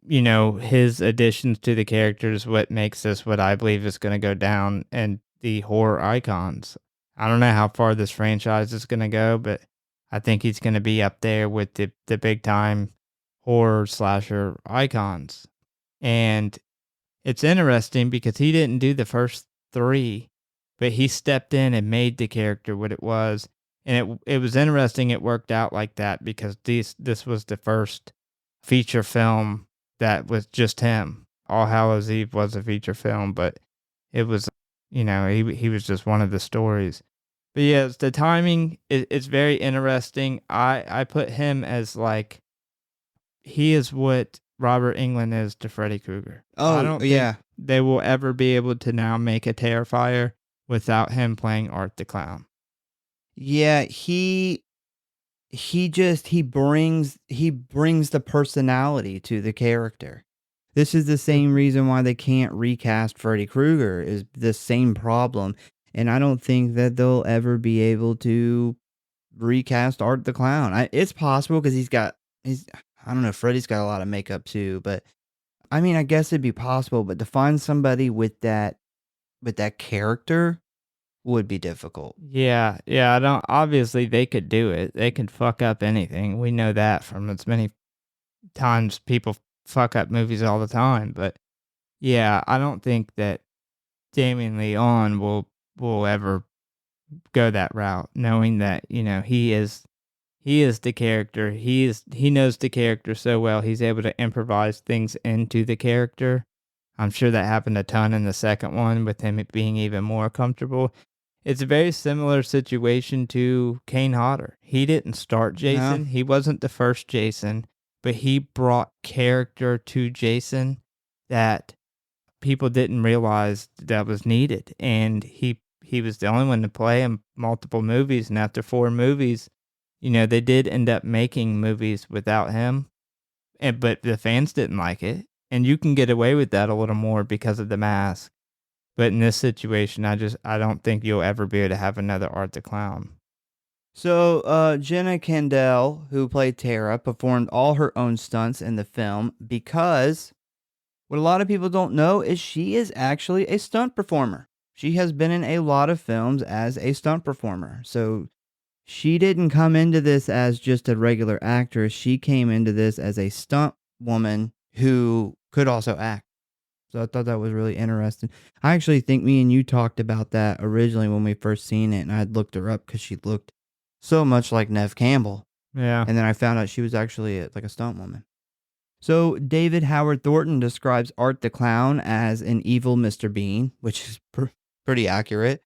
his additions to the character is what makes this what I believe is going to go down and the horror icons. I don't know how far this franchise is going to go, but I think he's going to be up there with the big time horror slasher icons. And it's interesting because he didn't do the first 3, but he stepped in and made the character what it was. And it was interesting it worked out like that because this was the first feature film that was just him. All Hallows Eve was a feature film, but it was, he was just one of the stories. But yeah, the timing it's very interesting. I put him as like, he is what Robert Englund is to Freddy Krueger. Oh, I don't think they will ever be able to now make a Terrifier without him playing Art the Clown. Yeah, he brings the personality to the character. This is the same reason why they can't recast Freddy Krueger, is the same problem. And I don't think that they'll ever be able to recast Art the Clown. It's possible because I don't know, Freddy's got a lot of makeup too, but I mean, I guess it'd be possible, but to find somebody with that character would be difficult. Yeah, obviously they could do it. They can fuck up anything. We know that from as many times people fuck up movies all the time, but yeah, I don't think that Damien Leone will ever go that route, knowing that, he is the character. He knows the character so well. He's able to improvise things into the character. I'm sure that happened a ton in the second one with him being even more comfortable. It's a very similar situation to Kane Hodder. He didn't start Jason. No. He wasn't the first Jason, but he brought character to Jason that people didn't realize that was needed. And he was the only one to play in multiple movies. And after 4 movies, they did end up making movies without him. But the fans didn't like it. And you can get away with that a little more because of The Mask. But in this situation, I don't think you'll ever be able to have another Art the Clown. So, Jenna Kendall, who played Tara, performed all her own stunts in the film because what a lot of people don't know is she is actually a stunt performer. She has been in a lot of films as a stunt performer. So she didn't come into this as just a regular actress. She came into this as a stunt woman who could also act. So I thought that was really interesting. I actually think me and you talked about that originally when we first seen it, and I had looked her up because she looked so much like Neve Campbell. Yeah. And then I found out she was actually like a stunt woman. So David Howard Thornton describes Art the Clown as an evil Mr. Bean, which is pretty accurate.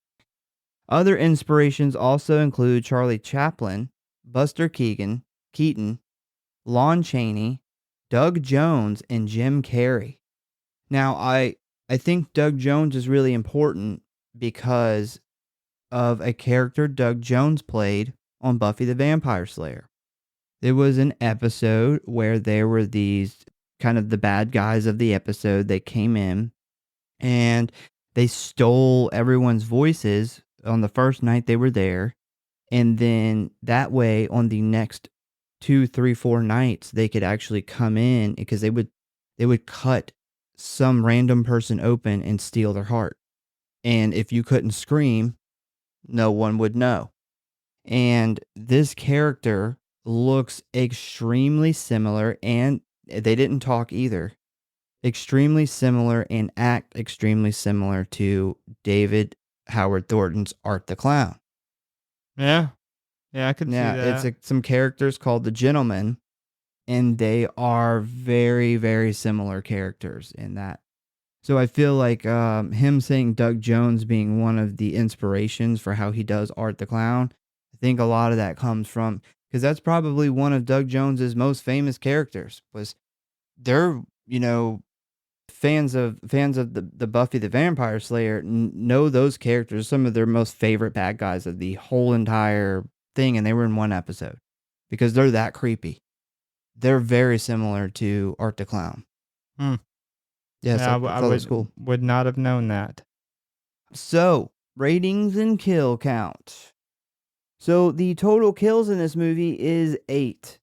Other inspirations also include Charlie Chaplin, Buster Keaton, Lon Chaney, Doug Jones, and Jim Carrey. Now, I think Doug Jones is really important because of a character Doug Jones played on Buffy the Vampire Slayer. There was an episode where there were these kind of the bad guys of the episode that came in and they stole everyone's voices on the first night they were there. And then that way on the next 2, 3, 4 nights, they could actually come in because they would cut some random person open and steal their heart. And if you couldn't scream, no one would know. And this character looks extremely similar, and they didn't talk either. Extremely similar and act extremely similar to David Howard Thornton's Art the Clown. Yeah. Yeah, I could see that. It's some characters called the Gentlemen, and they are very, very similar characters in that. So I feel like him saying Doug Jones being one of the inspirations for how he does Art the Clown, I think a lot of that comes from, because that's probably one of Doug Jones's most famous characters. Was they're fans of the Buffy the Vampire Slayer know those characters, some of their most favorite bad guys of the whole entire thing, and they were in one episode because they're that creepy. They're very similar to Art the Clown. Hmm. Yeah, Yeah, so I thought it was cool. would not have known that. So, ratings and kill count. So, the total kills in this movie is 8.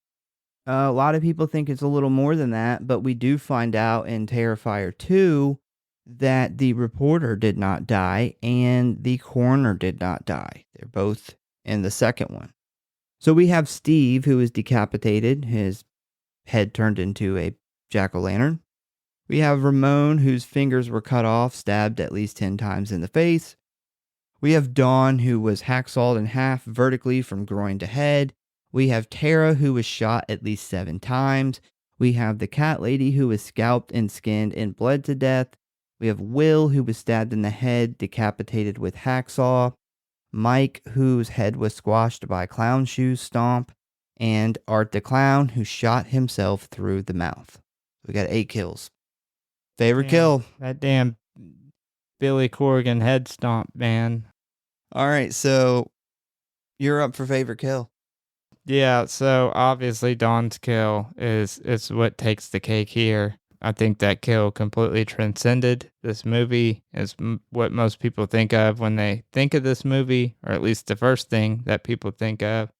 A lot of people think it's a little more than that, but we do find out in Terrifier 2 that the reporter did not die and the coroner did not die. They're both in the second one. So we have Steve, who is decapitated, his head turned into a jack-o'-lantern. We have Ramon, whose fingers were cut off, stabbed at least 10 times in the face. We have Dawn, who was hacksawed in half vertically from groin to head. We have Tara, who was shot at least 7 times. We have the cat lady, who was scalped and skinned and bled to death. We have Will, who was stabbed in the head, decapitated with hacksaw. Mike, whose head was squashed by clown shoes stomp. And Art the Clown, who shot himself through the mouth. We got 8 kills. Favorite kill? That damn Billy Corgan head stomp, man. All right, so you're up for favorite kill. Yeah, so obviously Dawn's kill is what takes the cake here. I think that kill completely transcended this movie, is what most people think of when they think of this movie, or at least the first thing that people think of.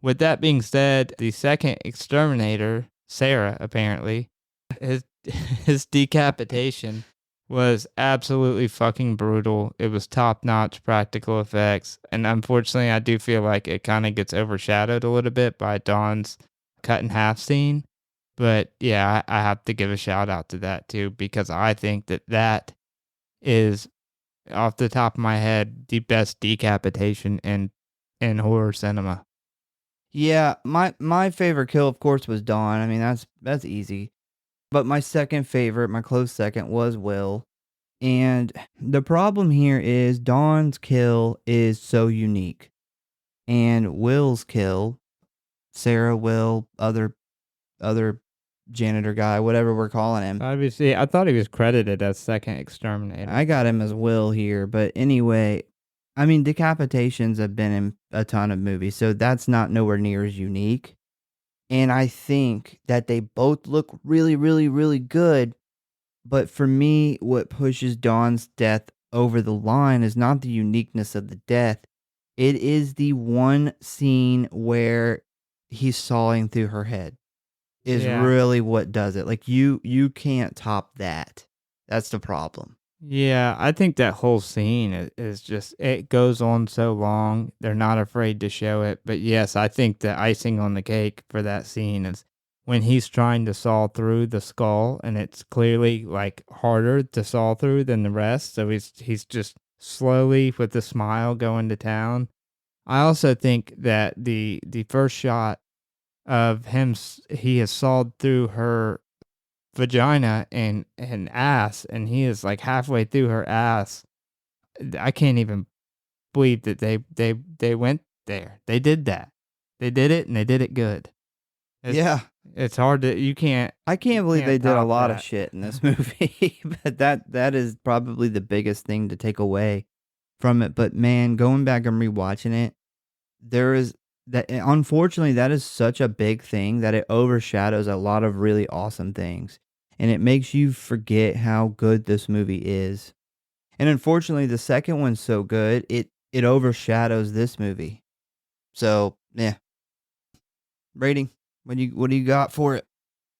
With that being said, the second exterminator, Sarah, apparently, his decapitation was absolutely fucking brutal. It was top-notch practical effects, and unfortunately, I do feel like it kind of gets overshadowed a little bit by Dawn's cut in half scene. But yeah, I have to give a shout out to that too, because I think that is, off the top of my head, the best decapitation in horror cinema. Yeah, my favorite kill, of course, was Dawn. I mean, that's easy. But my second favorite, my close second, was Will. And the problem here is Dawn's kill is so unique. And Will's kill, Sarah, Will, other janitor guy, whatever we're calling him. Obviously, I thought he was credited as second exterminator. I got him as Will here, but anyway, I mean, decapitations have been in a ton of movies, so that's not nowhere near as unique. And I think that they both look really, really, really good. But for me, what pushes Dawn's death over the line is not the uniqueness of the death. It is the one scene where he's sawing through her head is really what does it. Like you can't top that. That's the problem. Yeah, I think that whole scene is just, it goes on so long. They're not afraid to show it. But yes, I think the icing on the cake for that scene is when he's trying to saw through the skull, and it's clearly like harder to saw through than the rest. So he's just slowly with a smile going to town. I also think that the first shot of him, he has sawed through her vagina and ass, and he is like halfway through her ass. I can't even believe that they went there. They did that. They did it, and they did it good. It's hard to, I can't believe they did a lot that. of shit in this movie, but that is probably the biggest thing to take away from it. But man, going back and rewatching it, there is that, unfortunately, that is such a big thing that it overshadows a lot of really awesome things, and it makes you forget how good this movie is. And unfortunately, the second one's so good, it overshadows this movie. So yeah, rating. What do you got for it?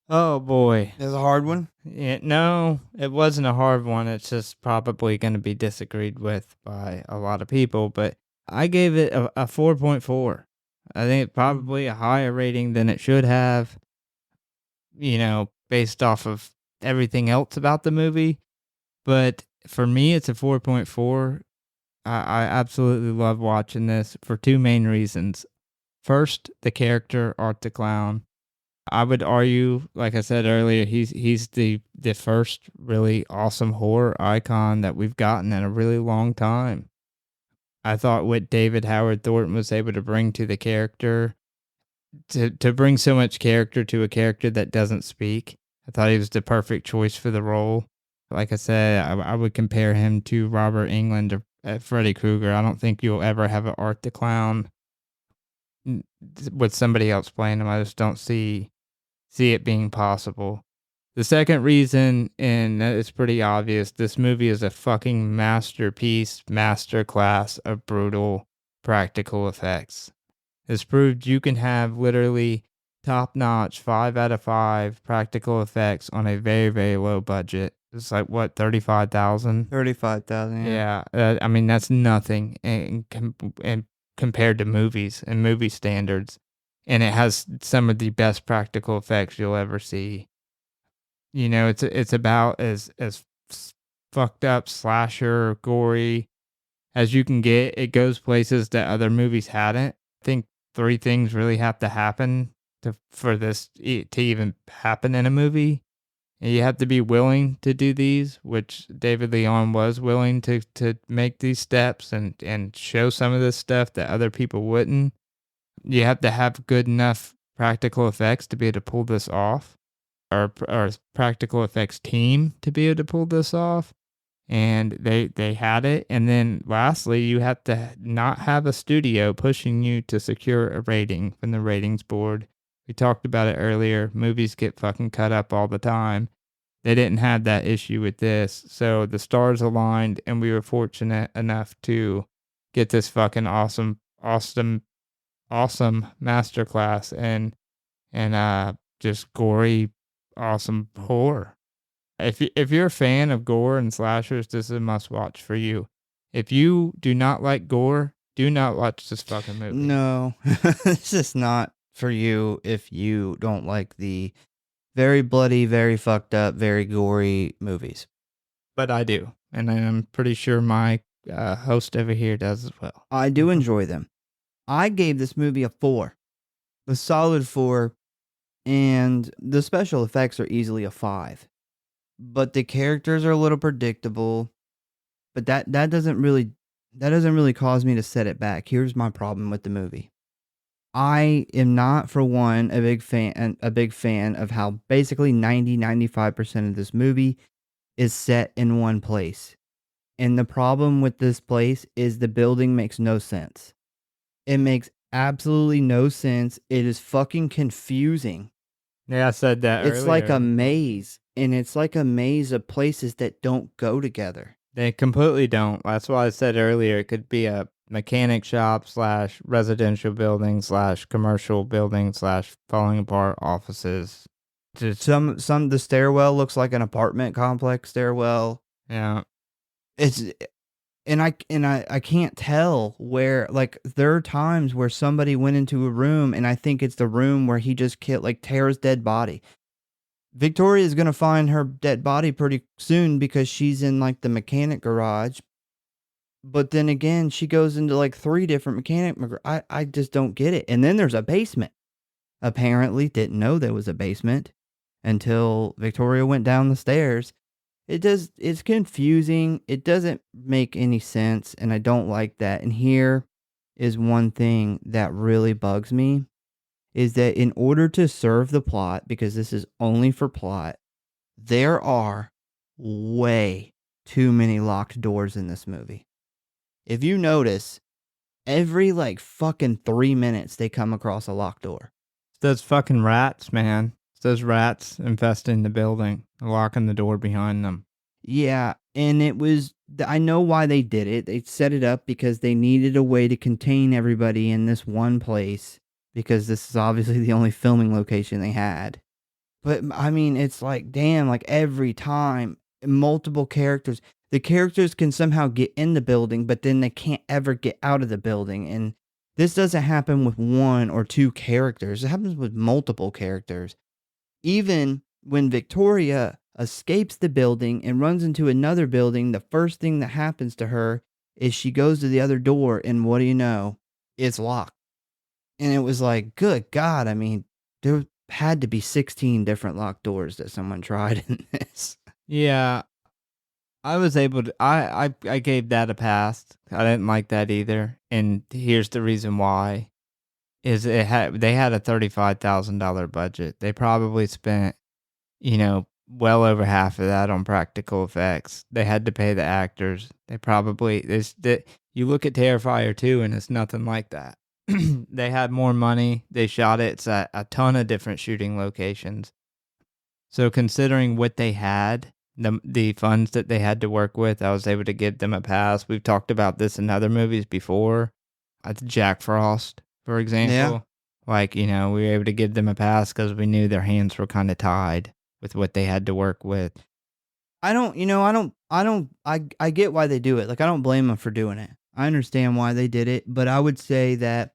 Oh boy, It's a hard one. Yeah, no, it wasn't a hard one. It's just probably going to be disagreed with by a lot of people, but I gave it a 4.4. I think it's probably a higher rating than it should have, based off of everything else about the movie. But for me, it's a 4.4. I absolutely love watching this for 2 main reasons. First, the character, Art the Clown. I would argue, like I said earlier, he's the first really awesome horror icon that we've gotten in a really long time. I thought what David Howard Thornton was able to bring to the character to bring so much character to a character that doesn't speak. I thought he was the perfect choice for the role. Like I said, I would compare him to Robert Englund or Freddy Krueger. I don't think you'll ever have an Art the Clown with somebody else playing him. I just don't see it being possible. The second reason, and it's pretty obvious, this movie is a fucking masterpiece, masterclass of brutal practical effects. It's proved you can have literally top-notch 5 out of 5 practical effects on a very, very low budget. It's like, what, 35,000? 35,000. Yeah, I mean, that's nothing and compared to movies and movie standards. And it has some of the best practical effects you'll ever see. You know, it's about as fucked up, slasher, gory as you can get. It goes places that other movies hadn't. I think 3 things really have to happen for this to even happen in a movie. And you have to be willing to do these, which David Leone was willing to make these steps and show some of this stuff that other people wouldn't. You have to have good enough practical effects to be able to pull this off, or practical effects team to be able to pull this off. And they had it. And then lastly, you have to not have a studio pushing you to secure a rating from the ratings board. We talked about it earlier. Movies get fucking cut up all the time. They didn't have that issue with this. So the stars aligned and we were fortunate enough to get this fucking awesome masterclass and just gory, awesome horror. If you're a fan of gore and slashers, this is a must watch for you. If you do not like gore, do not watch this fucking movie. No, this is not for you if you don't like the very bloody, very fucked up, very gory movies. But I do, and I'm pretty sure my host over here does as well. I do enjoy them. I gave this movie a 4, a solid 4, and the special effects are easily a 5. But the characters are a little predictable. But that doesn't really cause me to set it back. Here's my problem with the movie. I am not, for one, a big fan of how basically 95% of this movie is set in one place. And the problem with this place is the building makes no sense. It makes absolutely no sense. It is fucking confusing. Yeah, I said that earlier. It's like a maze, and it's like a maze of places that don't go together. They completely don't. That's why I said earlier it could be a mechanic shop / residential building / commercial building / falling apart offices. Just The stairwell looks like an apartment complex stairwell. yeah. And I can't tell where, like, there are times where somebody went into a room and I think it's the room where he just killed, like, Tara's dead body. Victoria is going to find her dead body pretty soon because she's in, like, the mechanic garage. But then again, she goes into, like, 3 different mechanic. I just don't get it. And then there's a basement. Apparently didn't know there was a basement until Victoria went down the stairs. It's confusing. It doesn't make any sense, and I don't like that. And here is one thing that really bugs me, is that in order to serve the plot, because this is only for plot, there are way too many locked doors in this movie. If you notice, every like fucking 3 minutes they come across a locked door. It's those fucking rats, man. It's those rats infesting the building, locking the door behind them. Yeah, and I know why they did it. They set it up because they needed a way to contain everybody in this one place, because this is obviously the only filming location they had. But I mean, it's like, damn, like every time, multiple characters, the characters can somehow get in the building, but then they can't ever get out of the building. And this doesn't happen with 1 or 2 characters. It happens with multiple characters. Even when Victoria escapes the building and runs into another building, the first thing that happens to her is she goes to the other door, and what do you know? It's locked. And it was like, good God, I mean, there had to be 16 different locked doors that someone tried in this. Yeah, I was able to. I gave that a pass. I didn't like that either, and here's the reason why. is they had a $35,000 budget. They probably spent, well over half of that on practical effects. They had to pay the actors. You look at Terrifier 2 and it's nothing like that. They had more money. They shot it at a ton of different shooting locations. So considering what they had, the funds that they had to work with, I was able to give them a pass. We've talked about this in other movies before. Jack Frost, for example. Yeah. Like, we were able to give them a pass because we knew their hands were kind of tied with what they had to work with. I get why they do it. Like, I don't blame them for doing it. I understand why they did it, but I would say that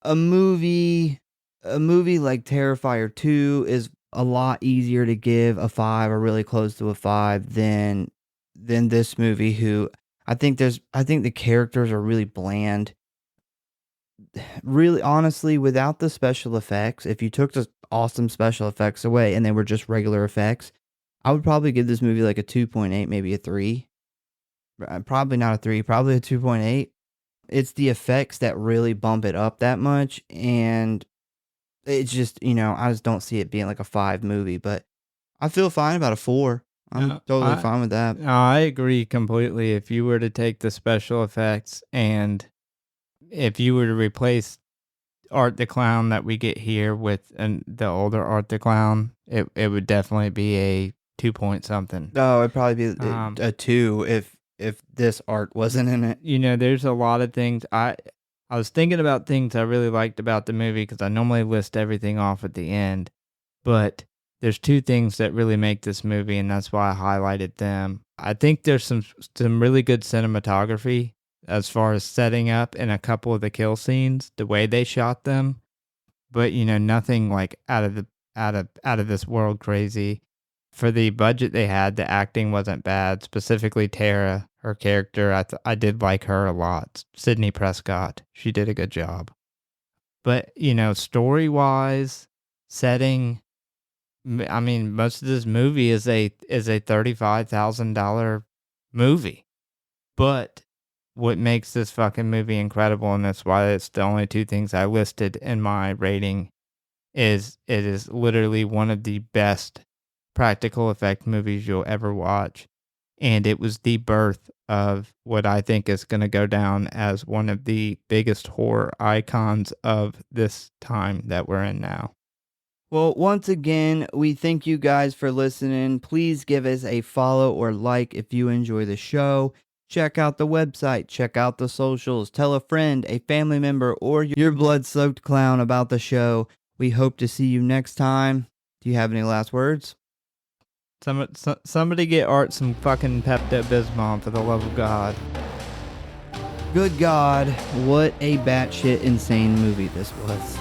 a movie like Terrifier 2 is a lot easier to give a 5 or really close to a 5 than this movie, I think the characters are really bland. Really, honestly, without the special effects, if you took the awesome special effects away and they were just regular effects, I would probably give this movie like a 2.8, maybe a 3. Probably not a 3, probably a 2.8. It's the effects that really bump it up that much, and it's just, I just don't see it being like a 5 movie, but I feel fine about a 4. I'm totally fine with that. No, I agree completely. If you were to take the special effects and if you were to replace Art the Clown that we get here with the older Art the Clown, it would definitely be a 2 point something. Oh, it'd probably be a 2 if this art wasn't in it. There's a lot of things. I was thinking about things I really liked about the movie because I normally list everything off at the end, but there's 2 things that really make this movie, and that's why I highlighted them. I think there's some really good cinematography as far as setting up in a couple of the kill scenes, the way they shot them, but nothing like out of this world crazy. For the budget they had, the acting wasn't bad. Specifically, Tara, her character, I did like her a lot. Sydney Prescott, she did a good job. But story wise, setting, I mean, most of this movie is a $35,000 movie, but what makes this fucking movie incredible, and that's why it's the only 2 things I listed in my rating, is it is literally one of the best practical effect movies you'll ever watch. And it was the birth of what I think is going to go down as one of the biggest horror icons of this time that we're in now. Well, once again, we thank you guys for listening. Please give us a follow or like if you enjoy the show. Check out the website, check out the socials, tell a friend, a family member, or your blood-soaked clown about the show. We hope to see you next time. Do you have any last words? Somebody get Art some fucking Pepto-Bismol for the love of God. Good God, what a batshit insane movie this was.